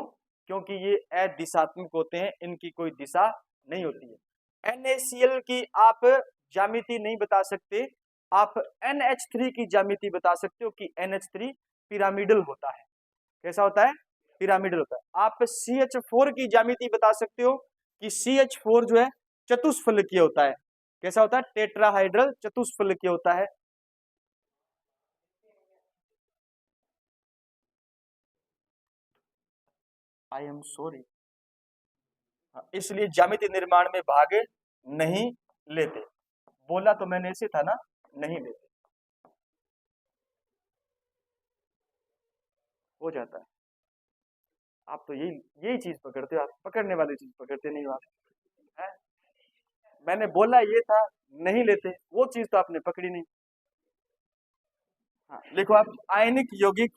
क्योंकि ये अदिशात्मक होते हैं, इनकी कोई दिशा नहीं होती है। NaCl की आप ज्यामिति नहीं बता सकते, आप NH3 की ज्यामिति बता सकते हो कि NH3 पिरामिडल होता है। कैसा होता है? पिरामिडल होता है। आप CH4 की ज्यामिति बता सकते हो कि CH4 जो है चतुष्फलकीय होता है। कैसा होता है? टेट्राहाइड्रल चतुष्फलकीय होता है। आई एम सॉरी, इसलिए ज्यामिति निर्माण में भाग नहीं लेते। बोला तो मैंने ऐसे था ना, नहीं लेते, हो जाता है। आप तो यही चीज पकड़ते हो, आप पकड़ने वाली चीज पकड़ते नहीं हो आप, है? मैंने बोला ये था, नहीं लेते, वो चीज तो आपने पकड़ी नहीं। हाँ, लिखो आप, आयनिक यौगिक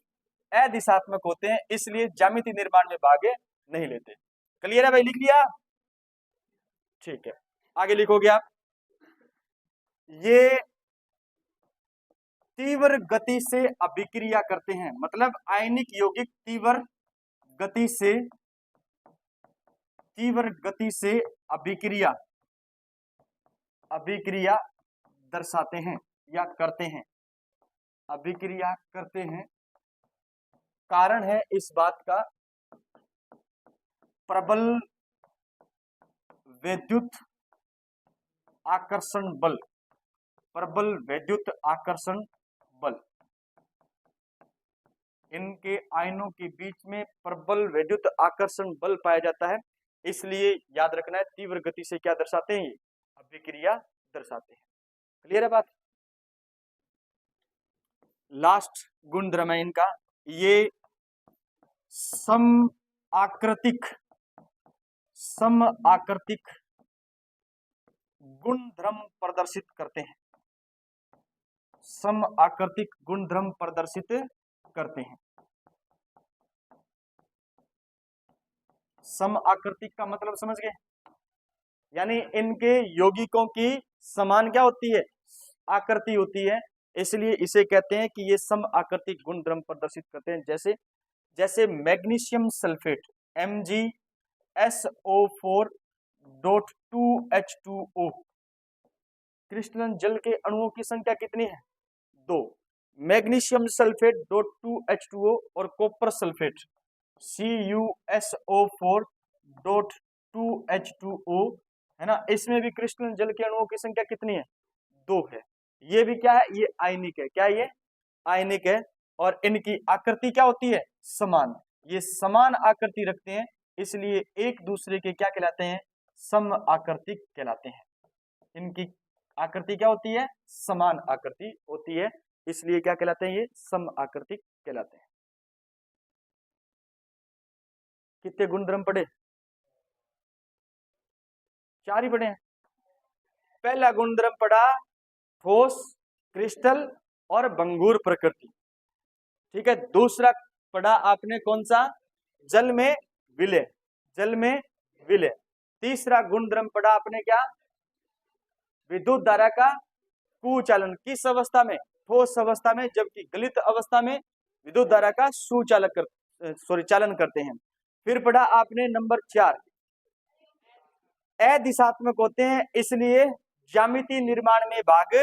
अदिशात्मक होते हैं, इसलिए ज्यामिति निर्माण में भाग नहीं लेते। क्लियर है भाई? लिख लिया? ठीक है, आगे लिखोगे आप। ये तीव्र गति से अभिक्रिया करते हैं। मतलब आयनिक यौगिक तीव्र गति से अभिक्रिया दर्शाते हैं या करते हैं। अभिक्रिया करते हैं। कारण है इस बात का प्रबल विद्युत आकर्षण बल। प्रबल विद्युत आकर्षण बल, इनके आयनों के बीच में प्रबल विद्युत आकर्षण बल पाया जाता है। इसलिए याद रखना है, तीव्र गति से क्या दर्शाते हैं? ये अभिक्रिया दर्शाते हैं। क्लियर है बात? लास्ट गुणधर्म है इनका, ये सम आकृतिक गुणधर्म प्रदर्शित करते हैं। सम आकृतिक गुणधर्म प्रदर्शित करते हैं। सम आकृतिक का मतलब समझ गए? यानी इनके यौगिकों की समान क्या होती है? आकृति होती है, इसलिए इसे कहते हैं कि ये सम आकृतिक गुणधर्म प्रदर्शित करते हैं। जैसे मैग्नीशियम सल्फेट MgSO4.2H2O, क्रिस्टलन जल के अणुओं की संख्या कितनी है? 2। मैग्नीशियम सल्फेट .2H2O और कॉपर सल्फेट CuSO4.2H2O है ना, इसमें भी क्रिस्टलन जल के अणुओं की संख्या कितनी है? 2 है। ये भी क्या है? ये आयनिक है। क्या ये? आयनिक है। और इनकी आकृति क्या होती है? समान। ये समान आकृति रखते हैं, इसलिए एक दूसरे के क्या कहलाते हैं? सम आकृतिक कहलाते हैं। इनकी आकृति क्या होती है? समान आकृति होती है, इसलिए क्या कहलाते हैं? ये सम आकृतिक कहलाते हैं। कितने गुणधर्म पढ़े? 4 ही पढ़े हैं। पहला गुणधर्म पढ़ा ठोस, क्रिस्टल और भंगुर प्रकृति। ठीक है। दूसरा पढ़ा आपने कौन सा? जल में विलय। तीसरा गुणधर्म पढ़ा आपने क्या, विद्युत धारा का कुचालन, किस अवस्था में, ठोस अवस्था में, जबकि गलित अवस्था में विद्युत धारा का चालन करते हैं। फिर पढ़ा आपने नंबर 4, अदिशात्मक होते हैं इसलिए ज्यामिति निर्माण में भाग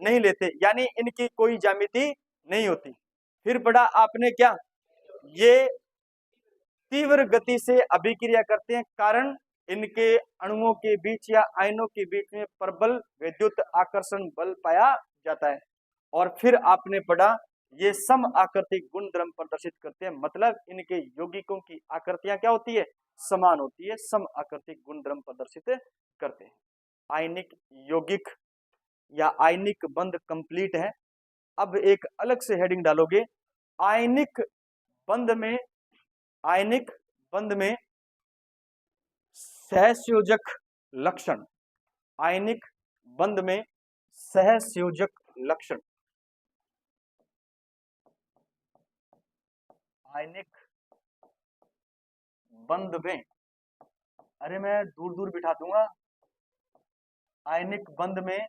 नहीं लेते, यानी इनकी कोई ज्यामिति नहीं होती। फिर पढ़ा आपने क्या, ये तीव्र गति से अभिक्रिया करते हैं, कारण इनके अणुओं के बीच या आयनों के बीच में प्रबल विद्युत आकर्षण बल पाया जाता है। और फिर आपने पढ़ा ये सम आकृतिक गुणधर्म प्रदर्शित करते हैं, मतलब इनके यौगिकों की आकृतियां क्या होती है, समान होती है, सम आकृतिक गुणधर्म प्रदर्शित करते हैं। आयनिक यौगिक या आयनिक बंध कंप्लीट है। अब एक अलग से हेडिंग डालोगे, आयनिक बंध में सहसंयोजक लक्षण, आयनिक बंध में सहसंयोजक लक्षण, आयनिक बंध में, अरे मैं दूर दूर बिठा दूंगा, आयनिक बंध में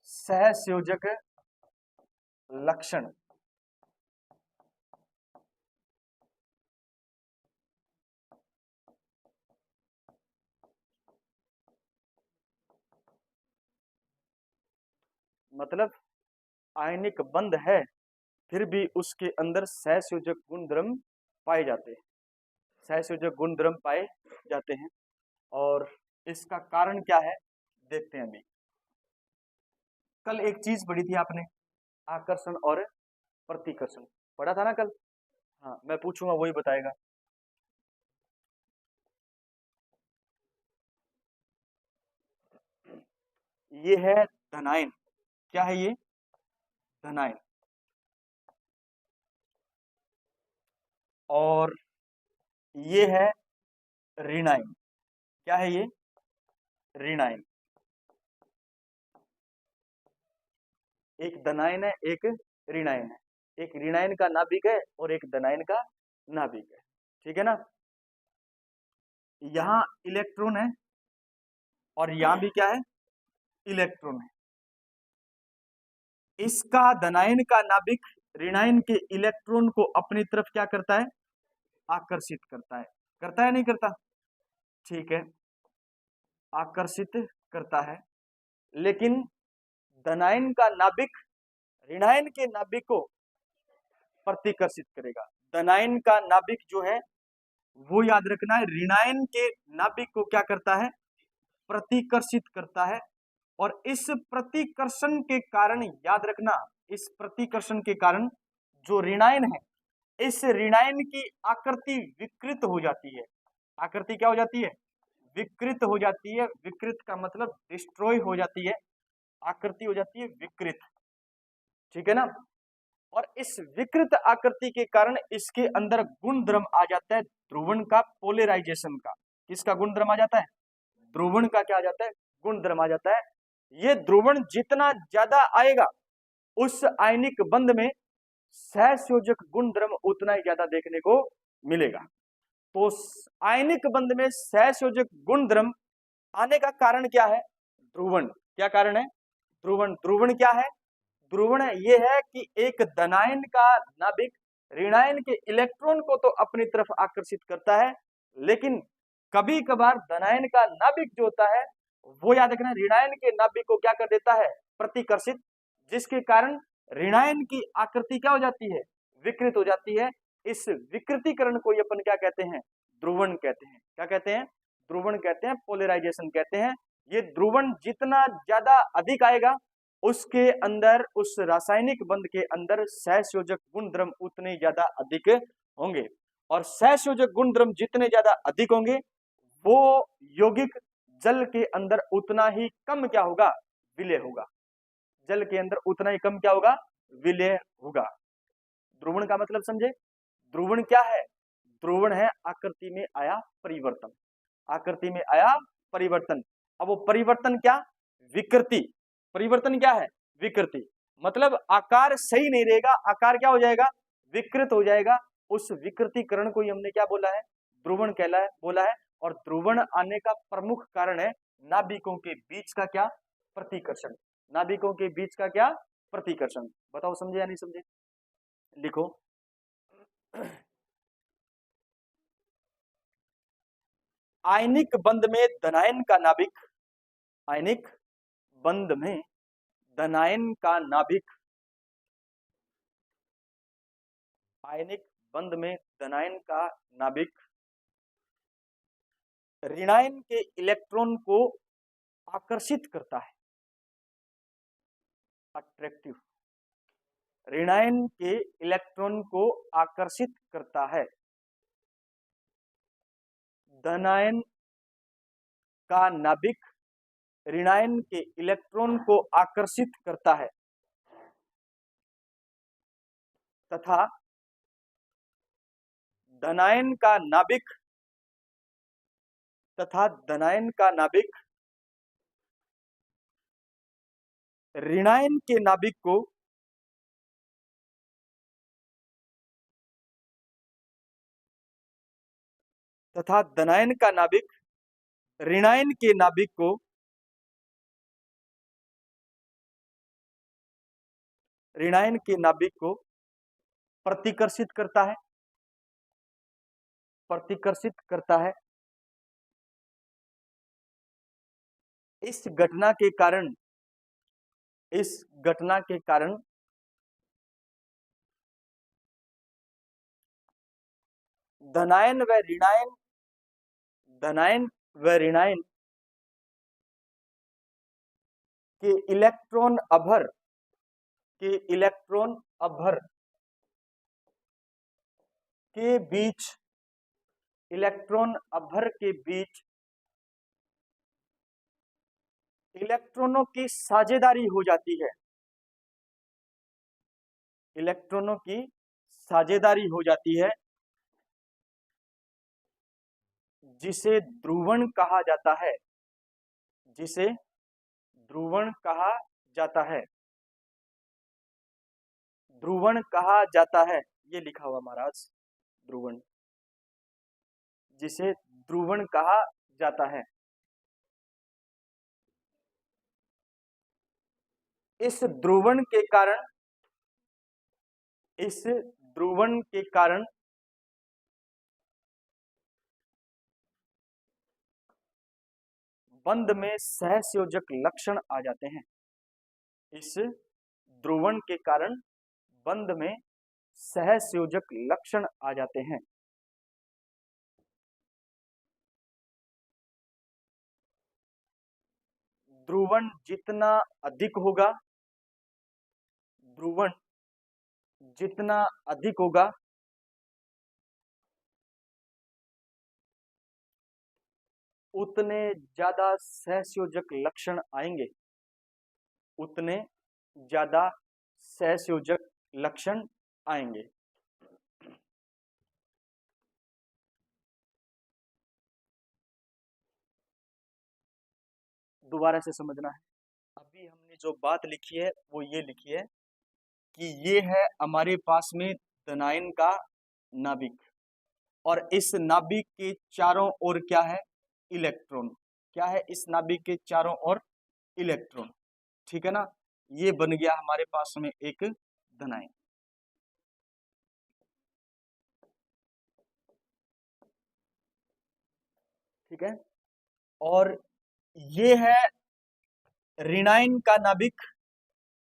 सहसंयोजक लक्षण, मतलब आयनिक बंध है फिर भी उसके अंदर सहसंयोजक गुणधर्म पाए जाते हैं, सहसंयोजक गुणधर्म पाए जाते हैं। और इसका कारण क्या है देखते हैं अभी। कल एक चीज पढ़ी थी आपने, आकर्षण और प्रतिकर्षण पढ़ा था ना कल, हाँ मैं पूछूंगा वही बताएगा। ये है धनायन, क्या है ये, धनायन, और ये है ऋणायन, क्या है ये, ऋणायन। एक धनायन है एक ऋणायन है, एक ऋणायन का नाभिक है और एक धनायन का नाभिक है, ठीक है ना। यहां इलेक्ट्रॉन है और यहां भी क्या है, इलेक्ट्रॉन है। इसका धनायन का नाभिक ऋणायन के इलेक्ट्रॉन को अपनी तरफ क्या करता है, आकर्षित करता है, करता है नहीं करता, ठीक है, आकर्षित करता है। लेकिन धनायन का नाभिक ऋणायन के नाभिक को प्रतिकर्षित करेगा। धनायन का नाभिक जो है वो याद रखना है, ऋणायन के नाभिक को क्या करता है, प्रतिकर्षित करता है। और इस प्रतिकर्षण के कारण याद रखना, इस प्रतिकर्षण के कारण जो ऋणायन है, इस ऋणायन की आकृति विकृत हो जाती है। आकृति क्या हो जाती है, विकृत हो जाती है। विकृत का मतलब डिस्ट्रॉय हो जाती है, आकृति हो जाती है विकृत, ठीक है ना। और इस विकृत आकृति के कारण इसके अंदर गुणधर्म आ जाता है ध्रुवण का, पोलराइजेशन का। किसका गुणधर्म आ जाता है, ध्रुवण का क्या आ जाता है, गुणधर्म आ जाता है। ये ध्रुवण जितना ज्यादा आएगा उस आयनिक बंध में सहसंयोजक गुणधर्म उतना ही ज्यादा देखने को मिलेगा। तो आयनिक बंध में सहसंयोजक गुणधर्म आने का कारण क्या है, ध्रुवण। क्या कारण है, ध्रुवण। ध्रुवण क्या है, ध्रुवण ये है कि एक धनायन का नाभिक ऋणायन के इलेक्ट्रॉन को तो अपनी तरफ आकर्षित करता है, लेकिन कभी कभार धनायन का नाभिक जो होता है वो याद रखना ऋणायन के नाभिक को क्या कर देता है, प्रतिकर्षित, जिसके कारण ऋणायन की आकृति क्या हो जाती है, विकृत हो जाती है। इस विकृतीकरण को अपन क्या कहते हैं, ध्रुवण कहते हैं। क्या कहते हैं, ध्रुवण कहते हैं, पोलराइजेशन कहते हैं। ये ध्रुवण जितना ज्यादा अधिक आएगा उसके अंदर, उस रासायनिक बंध के अंदर सहसंयोजक गुणधर्म उतने ज्यादा अधिक होंगे। और सहसंयोजक गुणधर्म जितने ज्यादा अधिक होंगे वो यौगिक जल के अंदर उतना ही कम क्या होगा, विलय होगा। जल के अंदर उतना ही कम क्या होगा, विलय होगा। ध्रुवण का मतलब समझे, ध्रुवण क्या है, ध्रुवण है आकृति में आया परिवर्तन, आकृति में आया परिवर्तन। अब वो परिवर्तन क्या, विकृति। परिवर्तन क्या है, विकृति, मतलब आकार सही नहीं रहेगा, आकार क्या हो जाएगा, विकृत हो जाएगा। उस विकृतीकरण को ही हमने क्या बोला है, ध्रुवण कहला है, बोला है। और ध्रुवण आने का प्रमुख कारण है नाभिकों के बीच का क्या? प्रतिकर्षण। नाभिकों के बीच का क्या? प्रतिकर्षण। बताओ समझे या नहीं समझे? लिखो। आयनिक बंध में धनायन का नाभिक, आयनिक बंध में धनायन का नाभिक, आयनिक बंध में धनायन का नाभिक ऋणायन के इलेक्ट्रॉन को आकर्षित करता है, अट्रैक्टिव। ऋणायन के इलेक्ट्रॉन को आकर्षित करता है। धनायन का नाभिक ऋणायन के इलेक्ट्रॉन को आकर्षित करता है तथा धनायन का नाभिक ऋणायन के नाभिक को तथा धनायन का नाभिक ऋणायन के नाभिक को ऋणायन के नाभिक को प्रतिकर्षित करता है, प्रतिकर्षित करता है। इस घटना के कारण धनायन व ऋणायन के इलेक्ट्रॉन अभर के बीच इलेक्ट्रॉनों की साझेदारी हो जाती है, इलेक्ट्रॉनों की साझेदारी हो जाती है, जिसे ध्रुवण कहा जाता है, जिसे ध्रुवण कहा जाता है, ध्रुवण कहा जाता है। ये लिखा हुआ महाराज, ध्रुवण, जिसे ध्रुवण कहा जाता है। इस ध्रुवण के कारण बंध में सहसंयोजक लक्षण आ जाते हैं। इस ध्रुवण के कारण बंध में सहसंयोजक लक्षण आ जाते हैं। ध्रुवण जितना अधिक होगा, ध्रुवण जितना अधिक होगा उतने ज्यादा सहसंयोजक लक्षण आएंगे, उतने ज्यादा सहसंयोजक लक्षण आएंगे। दोबारा से समझना है। अभी हमने जो बात लिखी है वो ये लिखी है कि ये है हमारे पास में धनायन का नाभिक और इस नाभिक के चारों ओर क्या है? इलेक्ट्रॉन। क्या है इस नाभिक के चारों ओर? इलेक्ट्रॉन। ठीक है ना? ये बन गया हमारे पास में एक धनायन। ठीक है, और ये है ऋणायन का नाभिक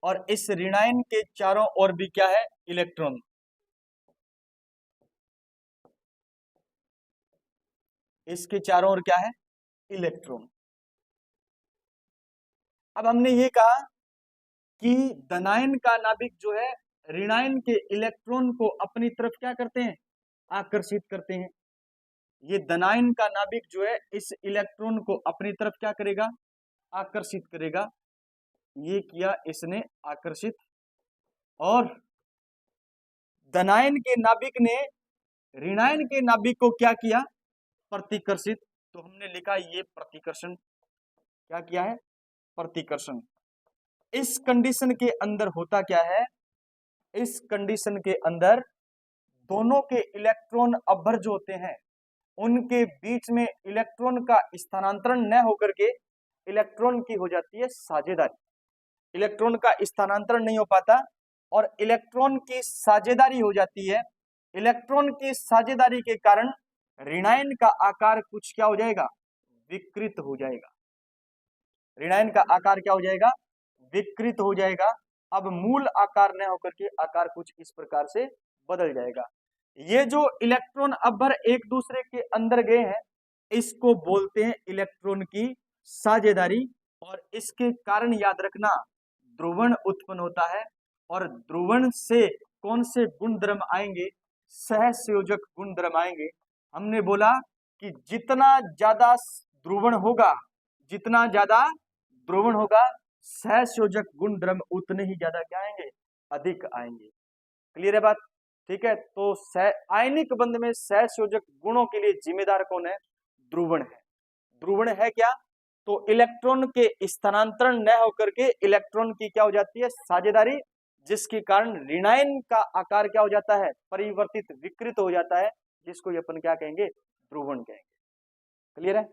और इस ऋणायन के चारों ओर भी क्या है? इलेक्ट्रॉन। इसके चारों ओर क्या है? इलेक्ट्रॉन। अब हमने ये कहा कि धनायन का नाभिक जो है ऋणायन के इलेक्ट्रॉन को अपनी तरफ क्या करते हैं? आकर्षित करते हैं। ये धनायन का नाभिक जो है इस इलेक्ट्रॉन को अपनी तरफ क्या करेगा? आकर्षित करेगा। ये किया इसने आकर्षित, और धनायन के नाभिक ने ऋणायन के नाभिक को क्या किया? प्रतिकर्षित। तो हमने लिखा ये प्रतिकर्षण। क्या किया है? प्रतिकर्षण। इस कंडीशन के अंदर होता क्या है? इस कंडीशन के अंदर दोनों के इलेक्ट्रॉन अभ्भर जो होते हैं उनके बीच में इलेक्ट्रॉन का स्थानांतरण न होकर के इलेक्ट्रॉन की हो जाती है साझेदारी। इलेक्ट्रॉन का स्थानांतरण नहीं हो पाता और इलेक्ट्रॉन की साझेदारी हो जाती है। इलेक्ट्रॉन की साझेदारी के कारण ऋणायन का आकार कुछ क्या हो जाएगा, विकृत हो जाएगा। ऋणायन का आकार क्या हो जाएगा, विकृत हो जाएगा। अब मूल आकार न होकर के आकार कुछ इस प्रकार से बदल जाएगा। ये जो इलेक्ट्रॉन अब भर एक दूसरे के अंदर गए हैं, इसको बोलते हैं इलेक्ट्रॉन की साझेदारी। और इसके कारण याद रखना ध्रुवण उत्पन्न होता है और ध्रुवण से कौन से गुणधर्म आएंगे, सहसंयोजक गुणधर्म आएंगे। हमने बोला कि जितना ज्यादा ध्रुवण होगा, जितना ज्यादा ध्रुवण होगा, सहसंयोजक गुणधर्म उतने ही ज्यादा क्या आएंगे, अधिक आएंगे। क्लियर है बात? ठीक है, तो आयनिक बंध में सहसंयोजक गुणों के लिए जिम्मेदार कौन है, ध्रुवण है। ध्रुवण है क्या, तो इलेक्ट्रॉन के स्थानांतरण न होकर के इलेक्ट्रॉन की क्या हो जाती है, साझेदारी, जिसके कारण ऋणायन का आकार क्या हो जाता है, परिवर्तित, विकृत हो जाता है, जिसको अपन क्या कहेंगे, ध्रुवण कहेंगे। क्लियर है?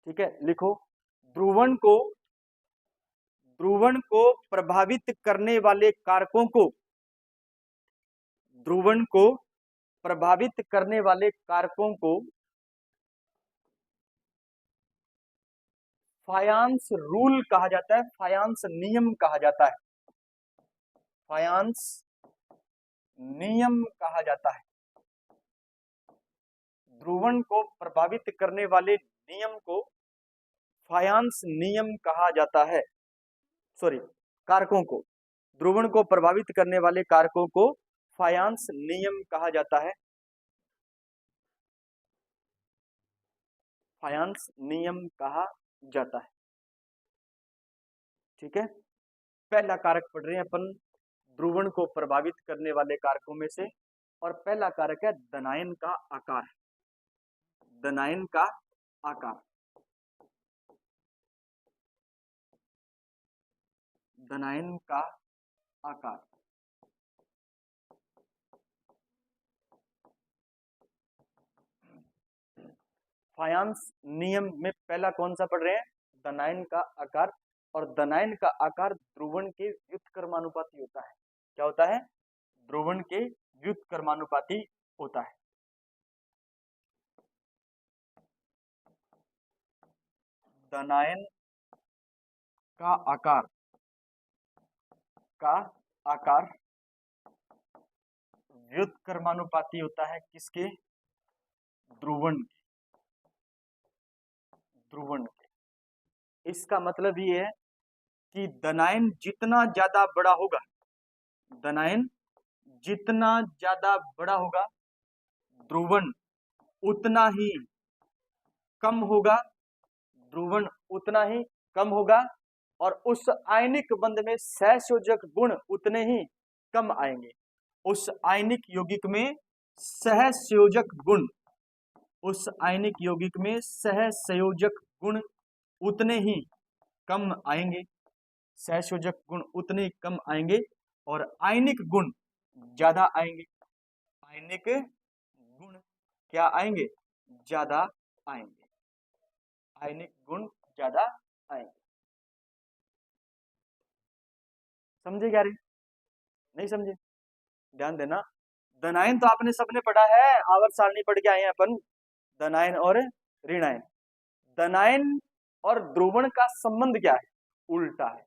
ठीक है, लिखो ध्रुवण को प्रभावित करने वाले कारकों को, ध्रुवण को प्रभावित करने वाले कारकों को फायांस रूल कहा जाता है, फायांस नियम कहा जाता है, फायांस नियम कहा जाता है। ध्रुवण को प्रभावित करने वाले नियम को फायांस नियम कहा जाता है। सॉरी, कारकों को, ध्रुवण को प्रभावित करने वाले कारकों को फायांस नियम कहा जाता है, फायांस नियम कहा जाता है। ठीक है, पहला कारक पढ़ रहे हैं अपन ध्रुवण को प्रभावित करने वाले कारकों में से, और पहला कारक है धनायन का आकार। धनायन का आकार, धनायन का आकार। फायांस नियम में पहला कौन सा पढ़ रहे हैं, धनायन का आकार। और धनायन का आकार ध्रुवण के व्युत्क्रमानुपाती होता है। क्या होता है, ध्रुवण के व्युत्क्रमानुपाती होता है। धनायन का आकार, का आकार व्युत्क्रमानुपाती होता है किसके, ध्रुवण के, ध्रुवण के। इसका मतलब ये है कि धनायन जितना ज्यादा बड़ा होगा, धनायन जितना ज्यादा बड़ा होगा, ध्रुवण उतना ही कम होगा, ध्रुवण उतना ही कम होगा, और उस आयनिक बंध में सहसंयोजक गुण उतने ही कम आएंगे। उस आयनिक यौगिक में सहसंयोजक गुण, उस आयनिक यौगिक में सहसंयोजक गुण उतने ही कम आएंगे, सहसंयोजक गुण उतने ही कम आएंगे, और आयनिक गुण ज्यादा आएंगे। आयनिक गुण क्या आएंगे, ज्यादा आएंगे, आयनिक गुण ज्यादा आएंगे। समझे क्या रे, नहीं समझे? ध्यान देना, धनायन तो आपने सबने पढ़ा है, आवर्त सारणी पढ़ के आए हैं अपन, धनायन और ऋणायन। धनायन और ध्रुवण का संबंध क्या है, उल्टा है।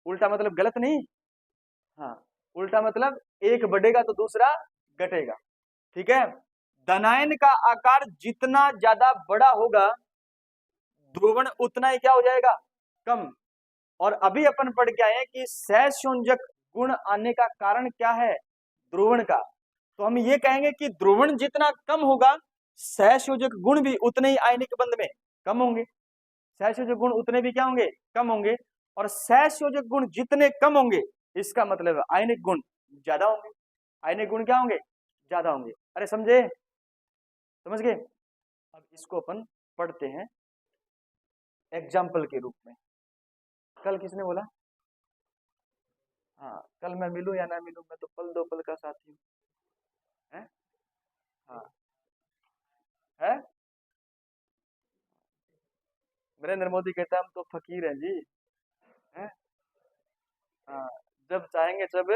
उल्टा मतलब गलत नहीं, हाँ, उल्टा मतलब एक बढ़ेगा तो दूसरा घटेगा। ठीक है, धनायन का आकार जितना ज्यादा बड़ा होगा, ध्रुवण उतना ही क्या हो जाएगा, कम। और अभी अपन पढ़ के आए हैं कि सहसंयोजक गुण आने का कारण क्या है, ध्रुवण का। तो हम ये कहेंगे कि ध्रुवण जितना कम होगा, सहसंयोजक गुण भी उतने ही आयनिक बंध में कम होंगे, सहसंयोजक गुण उतने भी क्या होंगे, कम होंगे। और सहसंयोजक गुण जितने कम होंगे, इसका मतलब है आयनिक गुण ज्यादा होंगे, आयनिक गुण क्या होंगे, ज्यादा होंगे। अरे समझे, समझ गए? अब इसको अपन पढ़ते हैं एग्जाम्पल के रूप में। कल किसने बोला, हाँ, कल मैं मिलूं या ना मिलूं, मैं तो पल दो पल का साथी हूँ, है? हाँ, है। नरेंद्र मोदी कहता है हम तो फकीर हैं जी, है। हाँ, जब चाहेंगे जब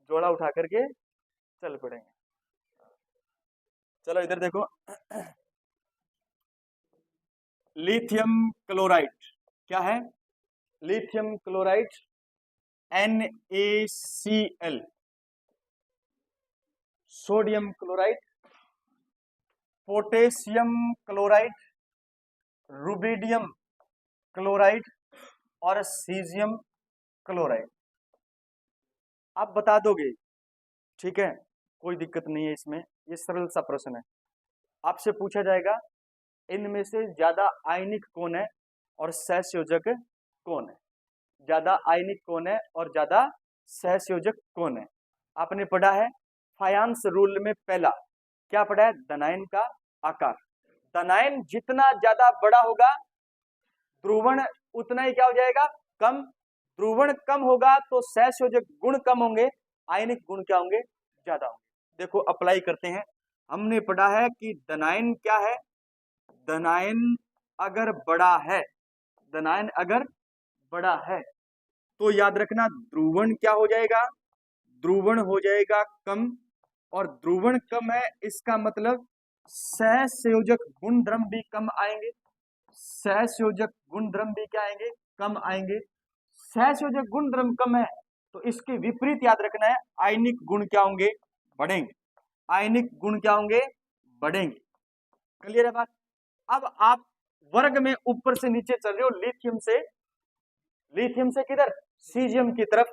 जोड़ा उठा करके चल पड़ेंगे। चलो इधर देखो, लिथियम क्लोराइड क्या है? Lithium chloride NaCl, sodium chloride, potassium chloride, rubidium chloride और सीजियम क्लोराइड। आप बता दोगे, ठीक है, कोई दिक्कत नहीं है इसमें, ये सरल सा प्रश्न है। आपसे पूछा जाएगा इनमें से ज्यादा आयनिक कौन है और सहसंयोजक कौन है? ज्यादा आयनिक कौन है और ज्यादा सहसंयोजक कौन है? आपने पढ़ा है फायांस रूल में पहला, क्या पढ़ा है? धनायन का आकार। धनायन जितना ज्यादा बड़ा होगा ध्रुवण उतना ही क्या हो जाएगा? कम। ध्रुवण कम होगा तो सहसंयोजक गुण कम होंगे, आयनिक गुण क्या होंगे? ज्यादा होंगे। देखो अप्लाई करते हैं। हमने पढ़ा है कि धनायन क्या है? धनायन अगर बड़ा है, धनायन अगर बड़ा है तो याद रखना ध्रुवण क्या हो जाएगा? ध्रुवण हो जाएगा कम, और ध्रुवण कम है इसका मतलब सहसंयोजक गुण द्रव्य भी कम आएंगे। सहसंयोजक गुण द्रव्य भी क्या आएंगे? कम आएंगे। सहसंयोजक गुण द्रव्य कम है तो इसके विपरीत याद रखना है, आयनिक गुण क्या होंगे? बढ़ेंगे। आयनिक गुण क्या होंगे? बढ़ेंगे। क्लियर है बात? अब आप वर्ग में ऊपर से नीचे चल रहे हो, लिथियम से किधर? सीजियम की तरफ।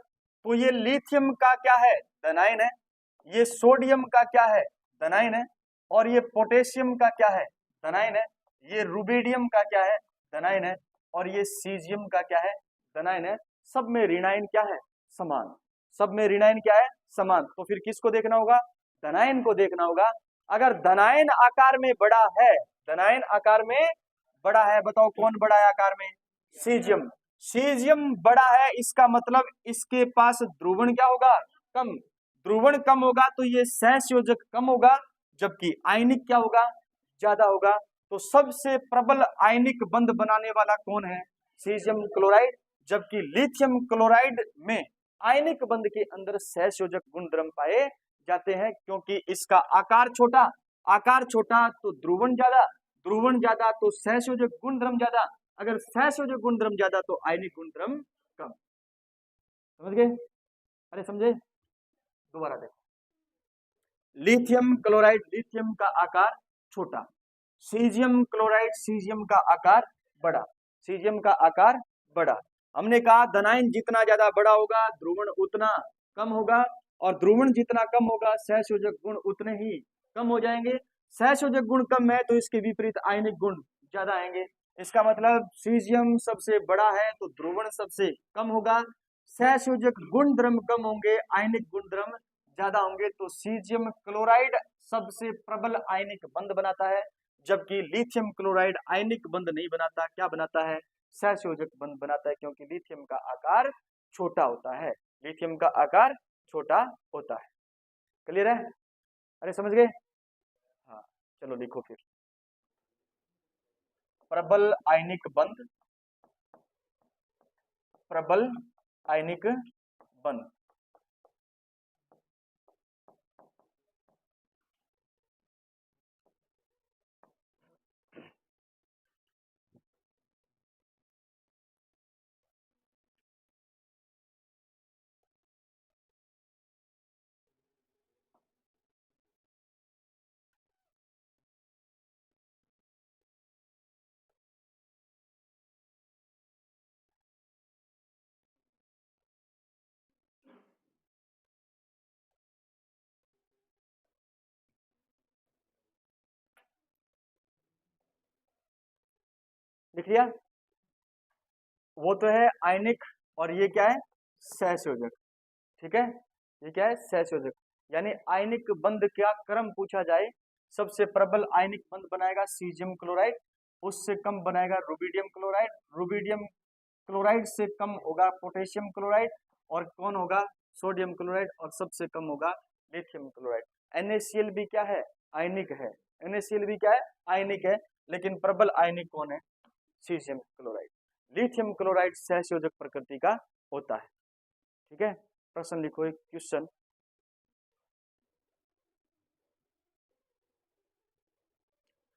तो ये लिथियम का क्या है? धनायन है। ये सोडियम का क्या है? धनायन है। और ये पोटेशियम का क्या है? धनायन है। ये रुबिडियम का क्या है? धनायन है। और ये सीजियम का क्या है? धनायन है। सब में ऋणायन क्या है? समान। सब में ऋणायन क्या है? समान। तो फिर किसको देखना होगा? धनायन को देखना होगा। अगर धनायन आकार में बड़ा है, धनायन आकार में बड़ा है, बताओ कौन बड़ा है आकार में? सीजियम। सीजियम बड़ा है इसका मतलब इसके पास ध्रुवण क्या होगा? कम। ध्रुवण कम होगा तो ये सहसंयोजक कम होगा, जबकि आयनिक क्या होगा? ज्यादा होगा। तो सबसे प्रबल आयनिक बंध बनाने वाला कौन है? Caesium chloride. जबकि लिथियम क्लोराइड में आयनिक बंध के अंदर सहसंयोजक गुण द्रव्य पाए जाते हैं, क्योंकि इसका आकार छोटा। आकार छोटा तो ध्रुवण ज्यादा, ध्रुवण ज्यादा तो सहसंयोजक गुण द्रव्य ज्यादा, अगर सहसंयोजक गुण द्रव्य ज्यादा तो आयनिक गुण द्रव्य कम। समझ गए? अरे समझे? दोबारा देखो, लिथियम क्लोराइड, लिथियम का आकार छोटा, सीजियम क्लोराइड, सीजियम का आकार बड़ा, सीजियम का आकार बड़ा। हमने कहा धनायन जितना ज्यादा बड़ा होगा ध्रुवण उतना कम होगा, और ध्रुवण जितना कम होगा सहसंयोजक गुण उतने ही कम हो जाएंगे। सहसंयोजक गुण कम है तो इसके विपरीत आयनिक गुण ज्यादा आएंगे। इसका मतलब सीजियम सबसे बड़ा है तो ध्रुवण सबसे कम होगा, सहसंयोजक गुण द्रव्य कम होंगे, आयनिक गुण द्रव्य ज्यादा होंगे। तो सीजियम क्लोराइड सबसे प्रबल आयनिक बंध बनाता है, जबकि लिथियम क्लोराइड आयनिक बंध नहीं बनाता। क्या बनाता है? सहसंयोजक बंध बनाता है, क्योंकि लिथियम का आकार छोटा होता है। लिथियम का आकार छोटा होता है। क्लियर है? अरे समझ गए? हाँ, चलो लिखो फिर। प्रबल आयनिक बंध, प्रबल आयनिक बंध। लिख लिया? वो तो है आयनिक, और ये क्या है? सहसंयोजक। ठीक है, ये क्या है? सहसंयोजक। यानी आयनिक बंध का क्रम पूछा जाए, सबसे प्रबल आयनिक बंध बनाएगा सीजियम क्लोराइड, उससे कम बनाएगा रुबिडियम क्लोराइड, रुबिडियम क्लोराइड से कम होगा पोटेशियम क्लोराइड, और कौन होगा? सोडियम क्लोराइड, और सबसे कम होगा लिथियम क्लोराइड। NaCl भी क्या है? आयनिक है। NaCl भी क्या है, आयनिक है, लेकिन प्रबल आयनिक कौन है, सीजियम क्लोराइड। लिथियम क्लोराइड सहसंयोजक प्रकृति का होता है। ठीक है, प्रश्न लिखो एक question.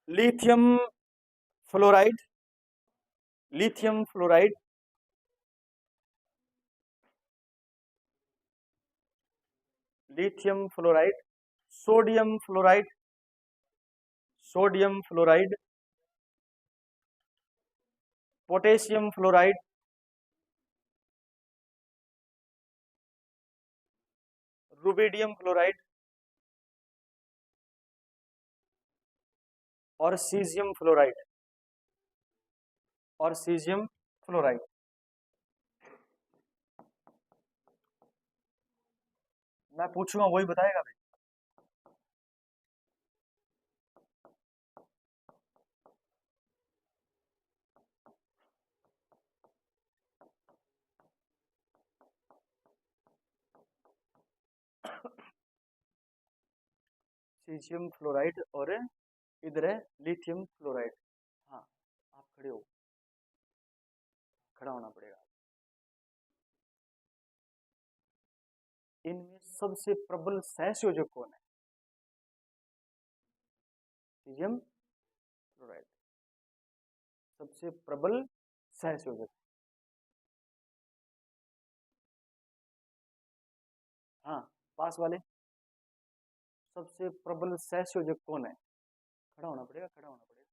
Lithium fluoride, lithium fluoride lithium fluoride, sodium fluoride, sodium fluoride, potassium fluoride, rubidium fluoride और सीजियम फ्लोराइड, और सीजियम फ्लोराइड। मैं पूछूंगा वही बताएगा भाई। सीजियम फ्लोराइड और इधर है लिथियम फ्लोराइड। हाँ, आप खड़े हो, खड़ा होना पड़ेगा। इनमें सबसे प्रबल सहसंयोजक कौन है, सीजियम फ्लोराइड सबसे प्रबल सहसंयोजक। हाँ, पास वाले, सबसे प्रबल सहसंयोजक कौन है, खड़ा होना पड़ेगा, खड़ा होना पड़ेगा।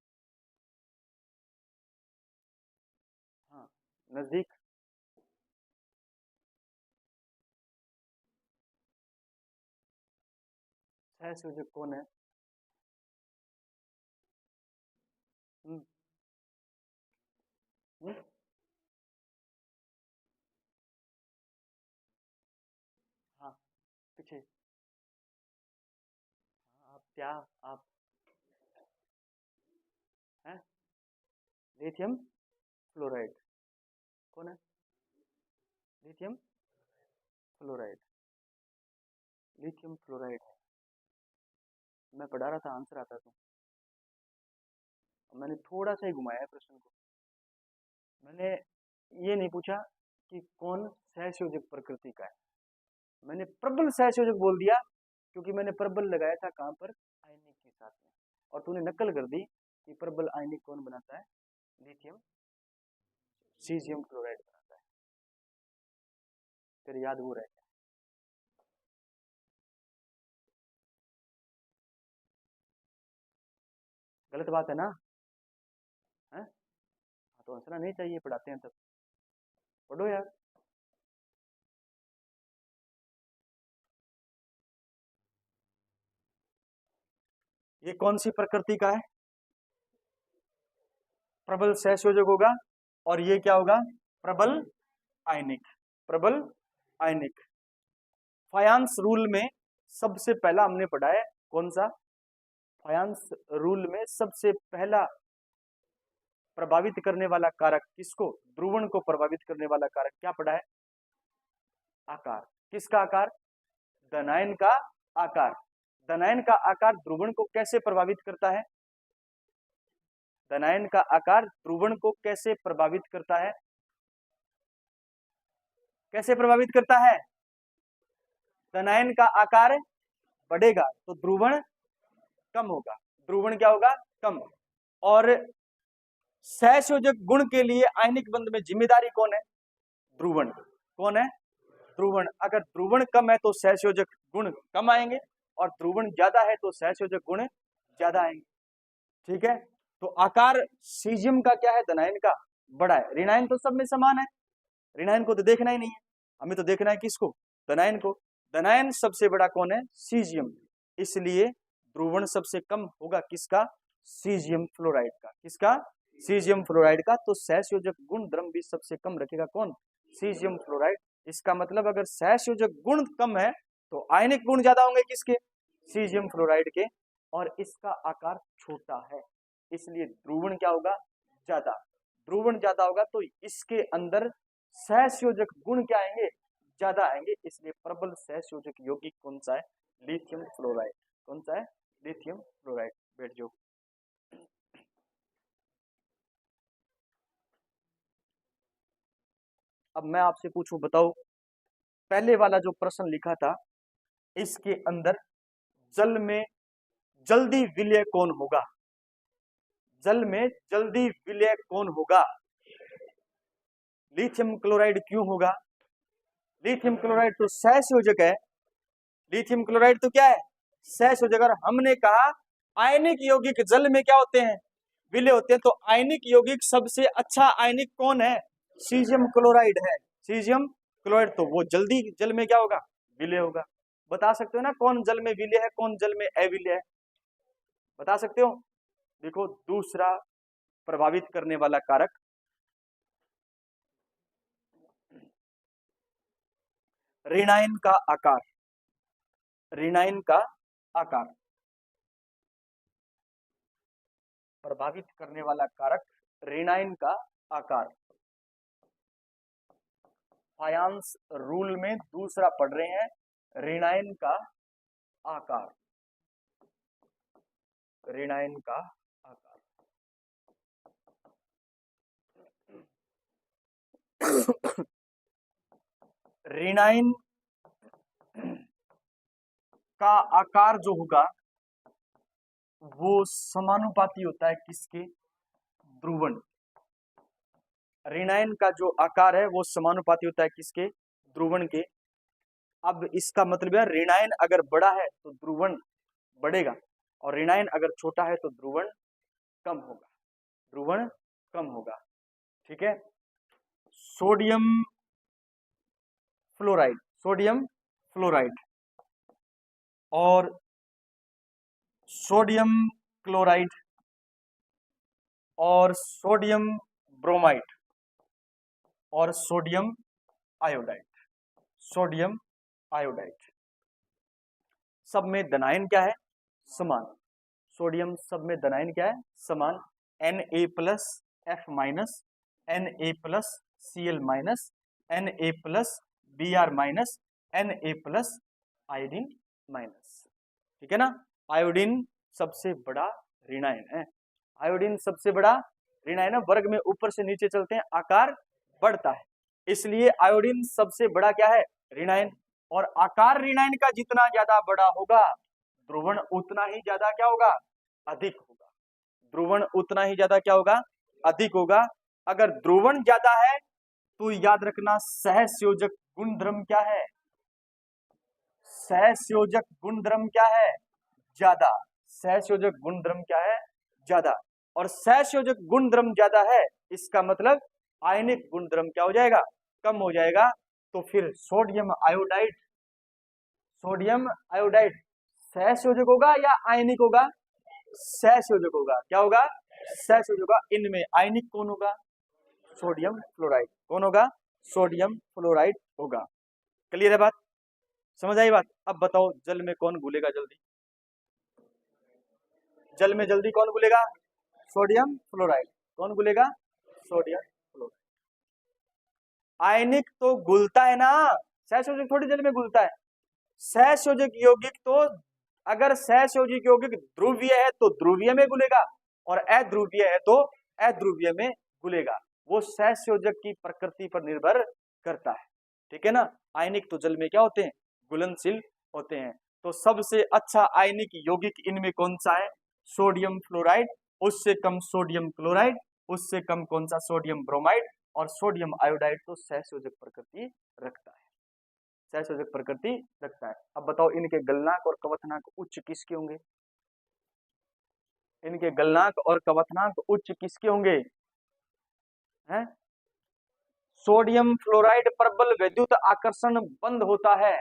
हाँ, नजदीक, सहसंयोजक कौन है। हम्म, हम्म, हाँ, पीछे। हाँ, आप क्या, आप हैं, लिथियम फ्लोराइड कौन है, लिथियम फ्लोराइड, लिथियम फ्लोराइड। मैं पढ़ा रहा था, आंसर आता तो मैंने थोड़ा सा ही घुमाया है प्रश्न को। मैंने ये नहीं पूछा कि कौन सहसंयोजक प्रकृति का है, मैंने प्रबल सहसंयोजक बोल दिया, क्योंकि मैंने प्रबल लगाया था कहाँ पर, आयनिक के साथ में, और तूने नकल कर दी कि प्रबल आयनिक कौन बनाता है, लिथियम सीजियम क्लोराइड बनाता है। तेरे याद वो रह गया। गलत बात है ना, है? हाँ, तो हंसना नहीं चाहिए, पढ़ाते हैं तब, पढ़ो यार। ये कौन सी प्रकृति का है, प्रबल सहसंयोजक होगा, और ये क्या होगा, प्रबल आयनिक, प्रबल आयनिक। फायांस रूल में सबसे पहला हमने पढ़ा है कौन सा, फायांस रूल में सबसे पहला प्रभावित करने वाला कारक किसको, ध्रुवण को प्रभावित करने वाला कारक क्या पढ़ा है, आकार। किसका आकार, धनायन का आकार। धनायन का आकार ध्रुवण को कैसे प्रभावित करता है, धनायन का आकार ध्रुवण को कैसे प्रभावित करता है, कैसे प्रभावित करता है, धनायन का आकार बढ़ेगा तो ध्रुवण कम होगा, ध्रुवण क्या होगा, कम। और सहसंयोजक गुण के लिए आयनिक बंध में जिम्मेदारी कौन है, ध्रुवण। कौन है, ध्रुवण। अगर ध्रुवण कम है तो सहसंयोजक गुण कम आएंगे, और ध्रुवण ज्यादा है तो सहसंयोजक गुण ज्यादा आएंगे। ठीक है, तो आकार सीजियम का क्या है, धनायन का बड़ा है, ऋणायन तो सब में समान है, ऋणायन को तो देखना ही नहीं है, हमें तो देखना है किसको, धनायन को। धनायन सबसे बड़ा कौन है, सीजियम, इसलिए ध्रुवण सबसे कम होगा किसका, सीजियम फ्लोराइड का। किसका, सीजियम फ्लोराइड का। तो सहसंयोजक गुण द्रव्य भी सबसे कम रखेगा कौन, सीजियम फ्लोराइड। इसका मतलब अगर सहसंयोजक गुण कम है तो आयनिक गुण ज्यादा होंगे किसके, सीजियम फ्लोराइड के, और इसका आकार छोटा है, इसलिए ध्रुवण क्या होगा, ज्यादा। ध्रुवण ज्यादा होगा तो इसके अंदर सहसंयोजक गुण क्या आएंगे, ज्यादा आएंगे, इसलिए प्रबल सहसंयोजक यौगिक कौन सा है, लिथियम फ्लोराइड। कौन सा है, लिथियम फ्लोराइड। बैठ जाओ। अब मैं आपसे पूछूं, बताओ पहले वाला जो प्रश्न लिखा था इसके अंदर जल में जल्दी विलय कौन होगा? जल में जल्दी विलय कौन होगा? लिथियम क्लोराइड क्यों होगा? लिथियम क्लोराइड तो सहसंयोजक है। लिथियम क्लोराइड तो क्या है? सहसंयोजक। और हमने कहा आयनिक यौगिक जल में क्या होते हैं? विलय होते हैं। तो आयनिक यौगिक सबसे अच्छा आयनिक कौन है? सीजियम क्लोराइड है। सीजियम क्लोराइड, तो वो जल्दी जल में क्या होगा? विलय होगा। बता सकते हो ना कौन जल में विलय है, कौन जल में अविलय है? बता सकते हो? देखो दूसरा प्रभावित करने वाला कारक ऋणायन का आकार। ऋणायन का आकार प्रभावित करने वाला कारक ऋणायन का आकार। फायांस रूल में दूसरा पढ़ रहे हैं, ऋणायन का आकार। ऋणायन का आकार। ऋणायन का आकार जो होगा वो समानुपाती होता है किसके? ध्रुवण। ऋणायन का जो आकार है वो समानुपाती होता है किसके? ध्रुवण के। अब इसका मतलब है ऋणायन अगर बड़ा है तो ध्रुवण बढ़ेगा, और ऋणायन अगर छोटा है तो ध्रुवण कम होगा। ध्रुवण कम होगा। ठीक है। सोडियम फ्लोराइड, सोडियम फ्लोराइड और सोडियम क्लोराइड और सोडियम ब्रोमाइड और सोडियम आयोडाइड, सोडियम आयोडाइड, सब में धनायन क्या है? समान। सोडियम सब में धनायन क्या है? समान। Na plus F minus, Na plus Cl minus, Na plus Br minus, Na plus iodine minus. ठीक है ना। आयोडीन सबसे बड़ा ऋणायन है। आयोडीन सबसे बड़ा ऋणायन है। वर्ग में ऊपर से नीचे चलते हैं आकार बढ़ता है, इसलिए आयोडीन सबसे बड़ा क्या है? ऋणायन। और आकार ऋणायन का जितना ज्यादा बड़ा होगा ध्रुवण उतना ही ज्यादा क्या होगा? अधिक होगा। ध्रुवण उतना ही ज्यादा क्या होगा? अधिक होगा। अगर ध्रुवण ज्यादा है तो याद रखना सहसंयोजक गुणधर्म क्या है? सहसंयोजक गुणधर्म क्या है? ज्यादा। सहसंयोजक गुणधर्म क्या है? ज्यादा। और सहसंयोजक गुणधर्म ज्यादा है इसका मतलब आयनिक गुणधर्म क्या हो जाएगा? कम हो जाएगा। तो फिर सोडियम आयोडाइड, सोडियम आयोडाइड सहसंयोजक होगा या आयनिक होगा? सहसंयोजक होगा। क्या होगा? सहसंयोजक होगा। इनमें आयनिक कौन होगा? Sodium fluoride. कौन होगा? सोडियम फ्लोराइड होगा। क्लियर है बात? समझ आई बात? अब बताओ जल में कौन घुलेगा जल्दी? जल में जल्दी कौन घुलेगा? Sodium fluoride. कौन घुलेगा? Sodium fluoride. आयनिक तो घुलता है ना, सहसंयोजक थोड़ी जल में घुलता है। सहसंयोजक यौगिक तो अगर सहसंयोजक यौगिक ध्रुवीय है तो ध्रुवीय में घुलेगा, और अध्रुवीय है तो अध्रुवीय में घुलेगा। वो सहसंयोजक की प्रकृति पर निर्भर करता है। ठीक है ना। आयनिक तो जल में क्या होते हैं? घुलनशील होते हैं। तो सबसे अच्छा आयनिक यौगिक इनमें कौन सा है? सोडियम फ्लोराइड, उससे कम सोडियम क्लोराइड, उससे कम कौन सा? सोडियम ब्रोमाइड, और सोडियम आयोडाइड तो सहसंयोजक प्रकृति रखता है। सहसंयोजक प्रकृति रखता है। अब बताओ इनके गलनांक और कवथनांक उच्च किसके होंगे? इनके गलनांक और कवथनांक उच्च किसके होंगे? हैं? सोडियम फ्लोराइड प्रबल विद्युत आकर्षण बंद होता है,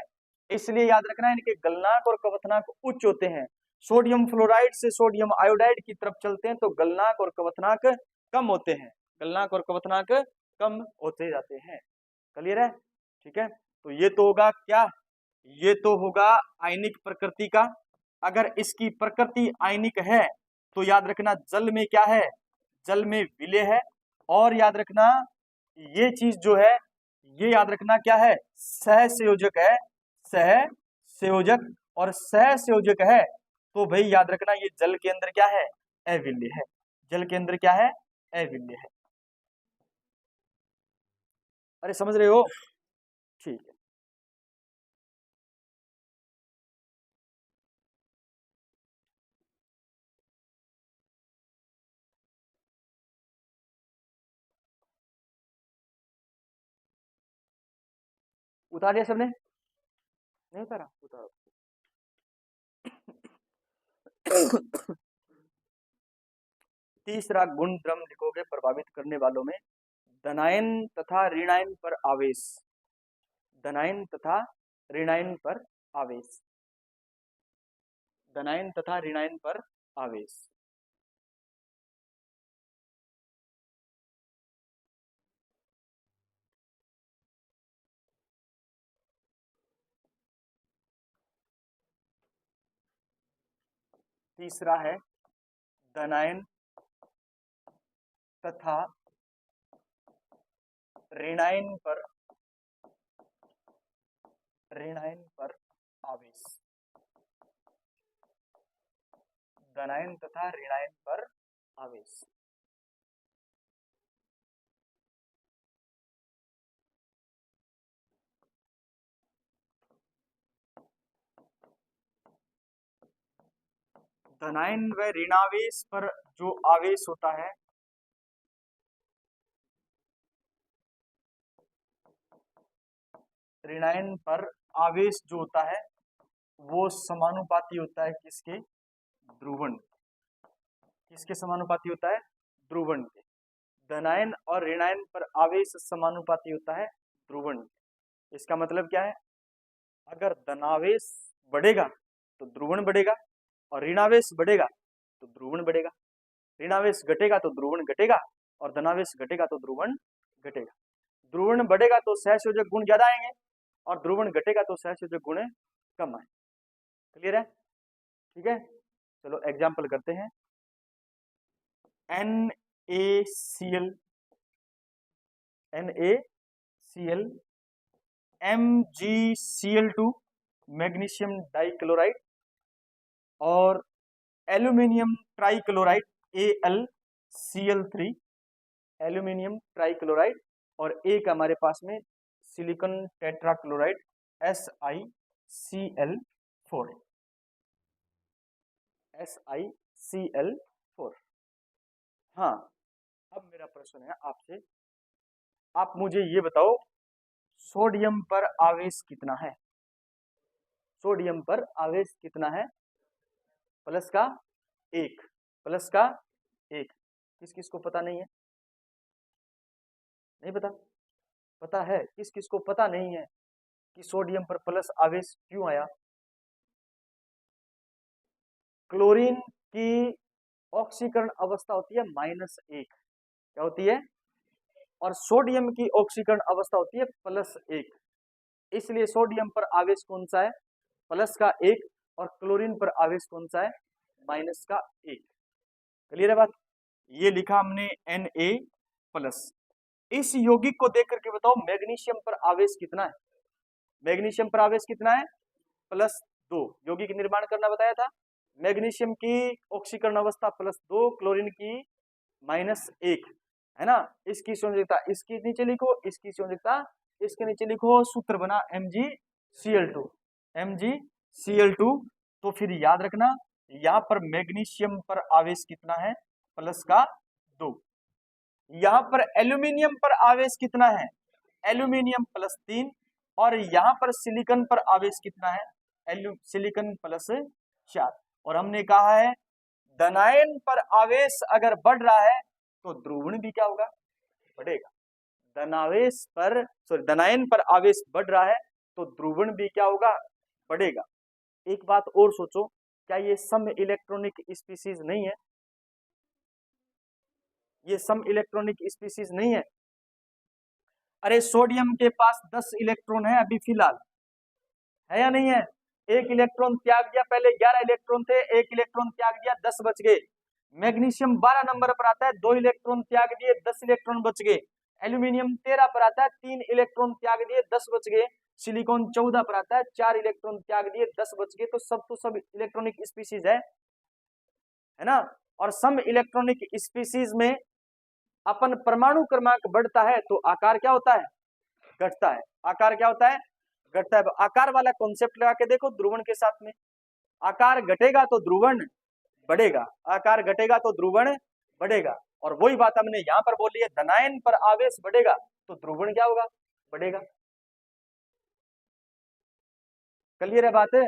इसलिए याद रखना इनके गलनांक और कवथनांक उच्च होते हैं। सोडियम फ्लोराइड से सोडियम आयोडाइड की तरफ चलते हैं तो गलनांक और कवथनांक कम होते हैं। गलनांक और कवथनांक कम होते जाते हैं। क्लियर है? ठीक है। तो ये तो होगा क्या? ये तो होगा आयनिक प्रकृति का। अगर इसकी प्रकृति आयनिक है तो याद रखना जल में क्या है? जल में विलय है। और याद रखना ये चीज जो है, ये याद रखना क्या है? सहसंयोजक है। सहसंयोजक। और सहसंयोजक है तो भाई याद रखना ये जल के अंदर क्या है, अविल्य है। जल के अंदर क्या है, अविल्य है। अरे समझ रहे हो, ठीक है। उतार दिया सबने, नहीं उतारा, उतारो। तीसरा गुण ड्रम लिखोगे प्रभावित करने वालों में धनायन तथा ऋणायन पर आवेश, धनायन तथा ऋणायन पर आवेश, धनायन तथा ऋणायन पर आवेश। तीसरा है धनायन तथा ऋणायन पर, ऋणायन पर आवेश, धनायन तथा ऋणायन पर आवेश। धनायन व ऋणावेश पर जो आवेश होता है, ऋणायन पर आवेश जो होता है वो समानुपाती होता है किसके, ध्रुवण। किसके समानुपाती होता है, ध्रुवण के। धनायन और ऋणायन पर आवेश समानुपाती होता है ध्रुवण। इसका मतलब क्या है, अगर धनावेश बढ़ेगा तो ध्रुवण बढ़ेगा, और ऋणावेश बढ़ेगा तो ध्रुवण बढ़ेगा। ऋणावेश घटेगा तो ध्रुवण घटेगा, और धनावेश घटेगा तो ध्रुवण घटेगा। ध्रुवण बढ़ेगा तो सहसंयोजक गुण ज्यादा आएंगे, और ध्रुवण घटेगा तो सहसंयोजक गुण कम आए। क्लियर है, ठीक है। चलो एग्जाम्पल करते हैं। NaCl, NaCl, MgCl2 magnesium dichloride, और aluminium trichloride AlCl3, aluminium trichloride, और एक हमारे पास में सिलिकॉन टेट्राक्लोराइड SiCl4, SiCl4। हाँ, अब मेरा प्रश्न है आपसे, आप मुझे ये बताओ सोडियम पर आवेश कितना है, सोडियम पर आवेश कितना है, प्लस का 1, प्लस का 1। किस किस को पता नहीं है, नहीं पता, पता है, किस किस को पता नहीं है कि सोडियम पर प्लस आवेश क्यों आया। क्लोरीन की ऑक्सीकरण अवस्था होती है -1, क्या होती है, और सोडियम की ऑक्सीकरण अवस्था होती है +1। इसलिए सोडियम पर आवेश कौन सा है, प्लस का 1, और क्लोरीन पर आवेश कौन सा है, माइनस का 1। क्लियर है बात, ये लिखा हमने Na+। इस यौगिक को देख करके बताओ मैग्नीशियम पर आवेश कितना है, मैग्नीशियम पर आवेश कितना है, +2। यौगिक निर्माण करना बताया था, मैग्नीशियम की ऑक्सीकरण अवस्था +2, क्लोरीन की -1, है ना। इसकी संयोजकता इसके नीचे लिखो, इसकी संयोजकता इसके नीचे लिखो, सूत्र बना MgCl2, MgCl2। तो फिर याद रखना यहाँ पर मैग्नीशियम पर आवेश कितना है, प्लस का 2। यहाँ पर एल्यूमिनियम पर आवेश कितना है, एल्यूमिनियम +3, और यहाँ पर सिलिकॉन पर आवेश कितना है, सिलिकॉन +4। और हमने कहा है धनायन पर आवेश अगर बढ़ रहा है तो ध्रुवण भी क्या होगा, बढ़ेगा। धनावेश पर धनायन पर आवेश बढ़ रहा है तो ध्रुवण भी क्या होगा, बढ़ेगा। एक बात और सोचो, क्या ये सम इलेक्ट्रॉनिक स्पीशीज नहीं है, ये सम इलेक्ट्रॉनिक स्पीशीज नहीं है। अरे सोडियम के पास 10 इलेक्ट्रॉन है अभी फिलहाल, है या नहीं है। एक इलेक्ट्रॉन त्याग दिया, पहले 11 इलेक्ट्रॉन थे, एक इलेक्ट्रॉन त्याग दिया, 10 बच गए। मैग्नीशियम 12 नंबर पर आता है, 2 इलेक्ट्रॉन त्याग दिए, 10 इलेक्ट्रॉन बच गए। एल्यूमिनियम 13 पर आता है, 3 इलेक्ट्रॉन त्याग दिए, 10 बच गए। सिलिकॉन 14 पर आता है, 4 इलेक्ट्रॉन त्याग दिए, 10 बच गए, तो सब इलेक्ट्रॉनिक स्पीसीज है ना। और सम इलेक्ट्रॉनिक स्पीसीज में अपन परमाणु क्रमांक बढ़ता है तो आकार क्या होता है, घटता है। आकार क्या होता है, घटता है। आकार वाला कॉन्सेप्ट लगा के देखो ध्रुवण के साथ में, आकार घटेगा तो ध्रुवण बढ़ेगा, आकार घटेगा तो ध्रुवण बढ़ेगा। और वही बात हमने यहां पर बोली है, धनायन पर आवेश बढ़ेगा तो ध्रुवण क्या होगा, बढ़ेगा। क्लियर है बात है।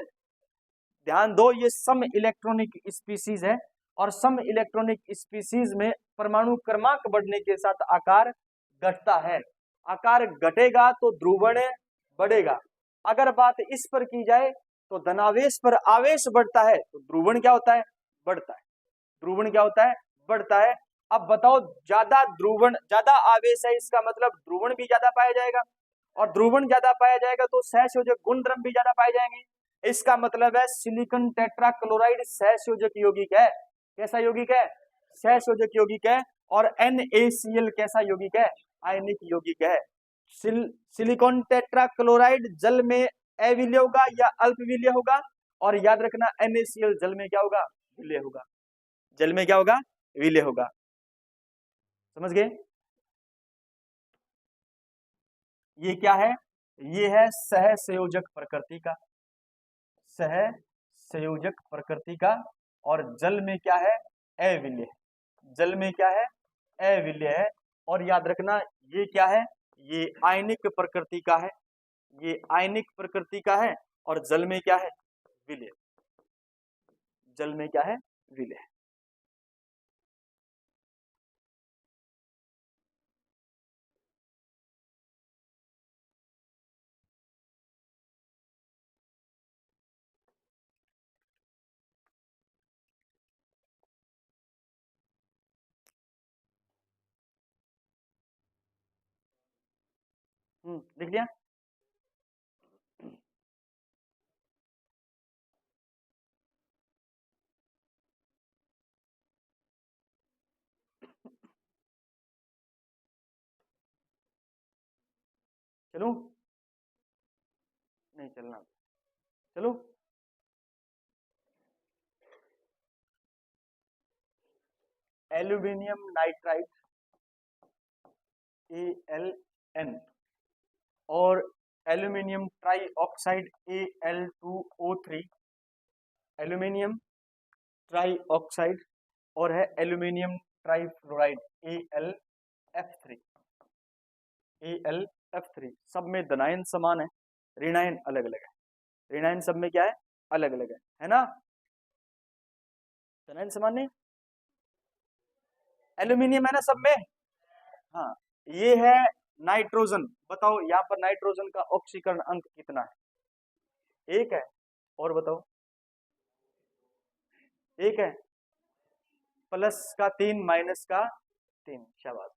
ध्यान दो, ये सम इलेक्ट्रॉनिक स्पीसीज है और सम इलेक्ट्रॉनिक स्पीसीज में परमाणु क्रमांक बढ़ने के साथ आकार घटता है। आकार घटेगा तो ध्रुवण बढ़ेगा। अगर बात इस पर की जाए तो धनावेश पर आवेश बढ़ता है तो ध्रुवण क्या होता है, बढ़ता है। ध्रुवण क्या होता है, बढ़ता है। अब बताओ, ज्यादा ध्रुवण, ज्यादा आवेश है, इसका मतलब ध्रुवण भी ज्यादा पाया जाएगा, और ध्रुवण ज्यादा पाया जाएगा तो सहसंयोजक गुण द्रव्य भी ज्यादा पाए जाएंगे। इसका मतलब है सिलिकॉन टेट्राक्लोराइड सहसंयोजक यौगिक है। कैसा यौगिक है, सहसंयोजक यौगिक है। और NaCl कैसा यौगिक है, आयनिक यौगिक है। सिलिकॉन टेट्राक्लोराइड जल में अविलय होगा या अल्पविलय होगा, और याद रखना NaCl जल में क्या होगा, विलय होगा। जल में क्या होगा, विलय होगा। समझ गए। ये क्या है, ये है सहसंयोजक प्रकृति का, सहसंयोजक प्रकृति का। और जल में क्या है, अविलय, जल में क्या है, अविलय है। और याद रखना ये क्या है, ये आयनिक प्रकृति का है, ये आयनिक प्रकृति का है। और जल में क्या है, विलय, जल में क्या है, विलय। लिख लिया। चलो, नहीं चलना, चलो। एल्यूमिनियम नाइट्राइड AlN और aluminium try oxide Al2O3, aluminium try oxide, और है एल्यूमिनियम ट्राईफ्लोराइड AlF3, AlF3। सब में धनायन समान है, ऋणायन अलग अलग है। ऋणायन सब में क्या है, अलग अलग है ना। धनायन समान नहीं, एल्यूमिनियम है ना सब में। हाँ, ये है नाइट्रोजन। बताओ यहाँ पर नाइट्रोजन का ऑक्सीकरण अंक कितना है, 1 है। और बताओ, 1 है, प्लस का 3 माइनस का 3, शाबाश।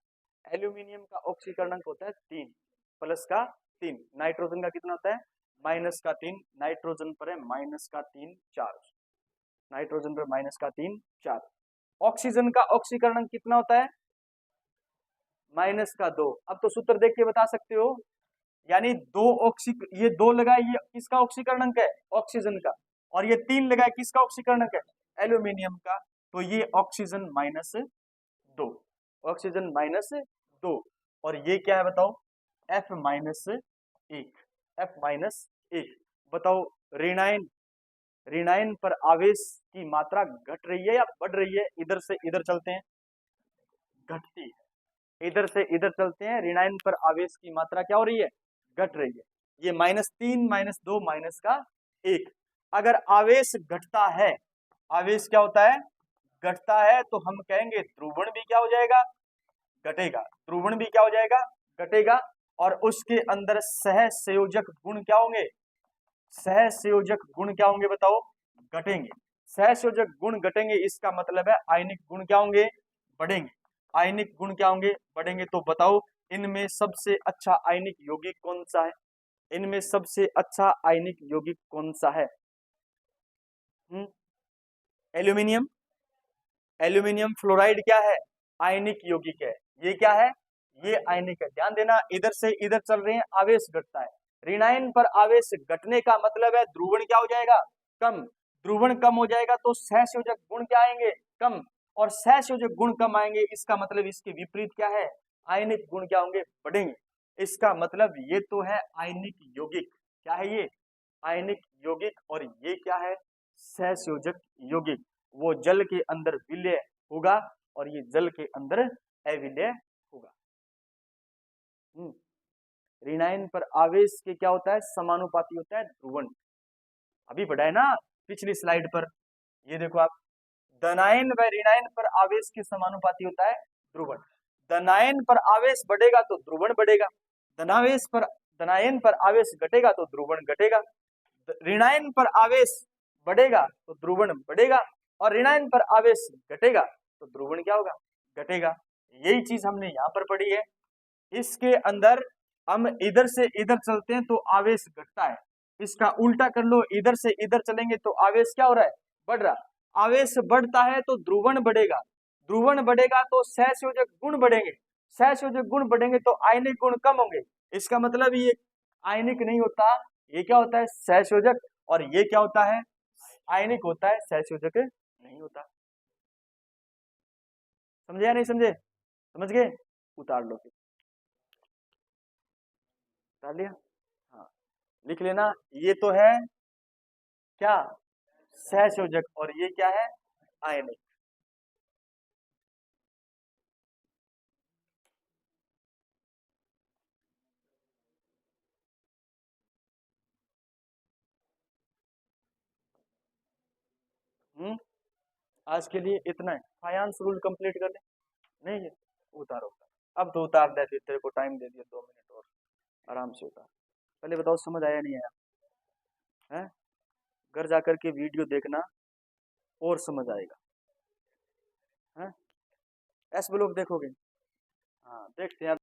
एल्यूमिनियम का ऑक्सीकरण अंक होता है 3, प्लस का 3। नाइट्रोजन का कितना होता है, माइनस का 3। नाइट्रोजन पर है माइनस का 3 चार्ज, नाइट्रोजन पर माइनस का 3 चार्ज। ऑक्सीजन का ऑक्सीकरण अंक कितना होता है, माइनस का 2। अब तो सूत्र देख के बता सकते हो, यानी ये 2 लगाए, ये किसका ऑक्सीकरण अंक है, ऑक्सीजन का। और ये 3 लगाए, किसका ऑक्सीकरण अंक है, एल्यूमिनियम का। तो ये ऑक्सीजन -2, ऑक्सीजन -2। और ये क्या है बताओ, F-1, F-1। बताओ, ऋणायन, ऋणायन पर आवेश की मात्रा घट रही है या बढ़ रही है। इधर से इधर चलते हैं, घटती है। इधर से इधर चलते हैं, ऋणायन पर आवेश की मात्रा क्या हो रही है, घट रही है। ये -3 -2 माइनस का 1। अगर आवेश घटता है, आवेश क्या होता है, घटता है, तो हम कहेंगे ध्रुवण भी क्या हो जाएगा, घटेगा। ध्रुवण भी क्या हो जाएगा, घटेगा। और उसके अंदर सहसंयोजक गुण क्या होंगे, सहसंयोजक गुण क्या होंगे बताओ, घटेंगे। सहसंयोजक गुण घटेंगे, इसका मतलब है आयनिक गुण क्या होंगे, बढ़ेंगे। आयनिक गुण क्या होंगे, बढ़ेंगे। तो बताओ, इनमें सबसे अच्छा आयनिक यौगिक कौन सा है, इनमें सबसे अच्छा आयनिक यौगिक कौन सा है। एल्यूमिनियम, एल्यूमिनियम फ्लोराइड क्या है, आयनिक यौगिक है। ये क्या है, ये आयनिक है। ध्यान देना, इधर से इधर चल रहे हैं, आवेश घटता है, ऋणायन पर आवेश घटने का मतलब है ध्रुवण क्या हो जाएगा, कम। ध्रुवण कम हो जाएगा तो सहसंयोजक गुण क्या आएंगे, कम। और सहसंयोजक गुण कम आएंगे, इसका मतलब इसके विपरीत क्या है, आयनिक गुण क्या होंगे, बढ़ेंगे। इसका मतलब ये तो है आयनिक यौगिक, क्या है ये, आयनिक यौगिक। और ये क्या है, सहसंयोजक यौगिक। वो जल के अंदर विलय होगा और ये जल के अंदर अविलय होगा। ऋणायन पर आवेश के क्या होता है, समानुपाती होता है ध्रुवण। अभी पढ़ा है ना पिछली स्लाइड पर, ये देखो आप, धनायन व ऋणायन पर आवेश के समानुपाती होता है ध्रुवण। धनायन पर आवेश बढ़ेगा तो ध्रुवण बढ़ेगा, धनायन पर आवेश घटेगा तो ध्रुवण घटेगा। ऋणायन पर आवेश बढ़ेगा तो ध्रुवण बढ़ेगा, और ऋणायन पर आवेश घटेगा तो ध्रुवण क्या होगा, घटेगा। यही चीज हमने यहाँ पर पढ़ी है। इसके अंदर हम इधर से इधर चलते हैं तो आवेश घटता है, इसका उल्टा कर लो, इधर से इधर चलेंगे तो आवेश क्या हो रहा है, बढ़ रहा। आवेश बढ़ता है तो ध्रुवण बढ़ेगा, ध्रुवण बढ़ेगा तो सहसंयोजक गुण बढ़ेंगे, सहसंयोजक गुण बढ़ेंगे तो आयनिक गुण कम होंगे। इसका मतलब ये आयनिक नहीं होता, ये क्या होता है, सहसंयोजक। और ये क्या होता है, आयनिक होता है, सहसंयोजक नहीं होता। समझे या नहीं समझे, समझ गए, उतार लो फिर, उतार लिया, हाँ लिख लेना। ये तो है क्या, सहसंयोजक, और ये क्या है, आयनिक। हम्म, आज के लिए इतना है। फायांस रूल कंप्लीट कर ले, नहीं है, उतारो। अब तो उतार दे, तेरे को टाइम दे दिया 2 मिनट और, आराम से उतार। पहले बताओ समझ आया नहीं आया है, घर जाकर के वीडियो देखना और समझ आएगा है। एस ब्लॉक देखोगे, हाँ देखते हैं।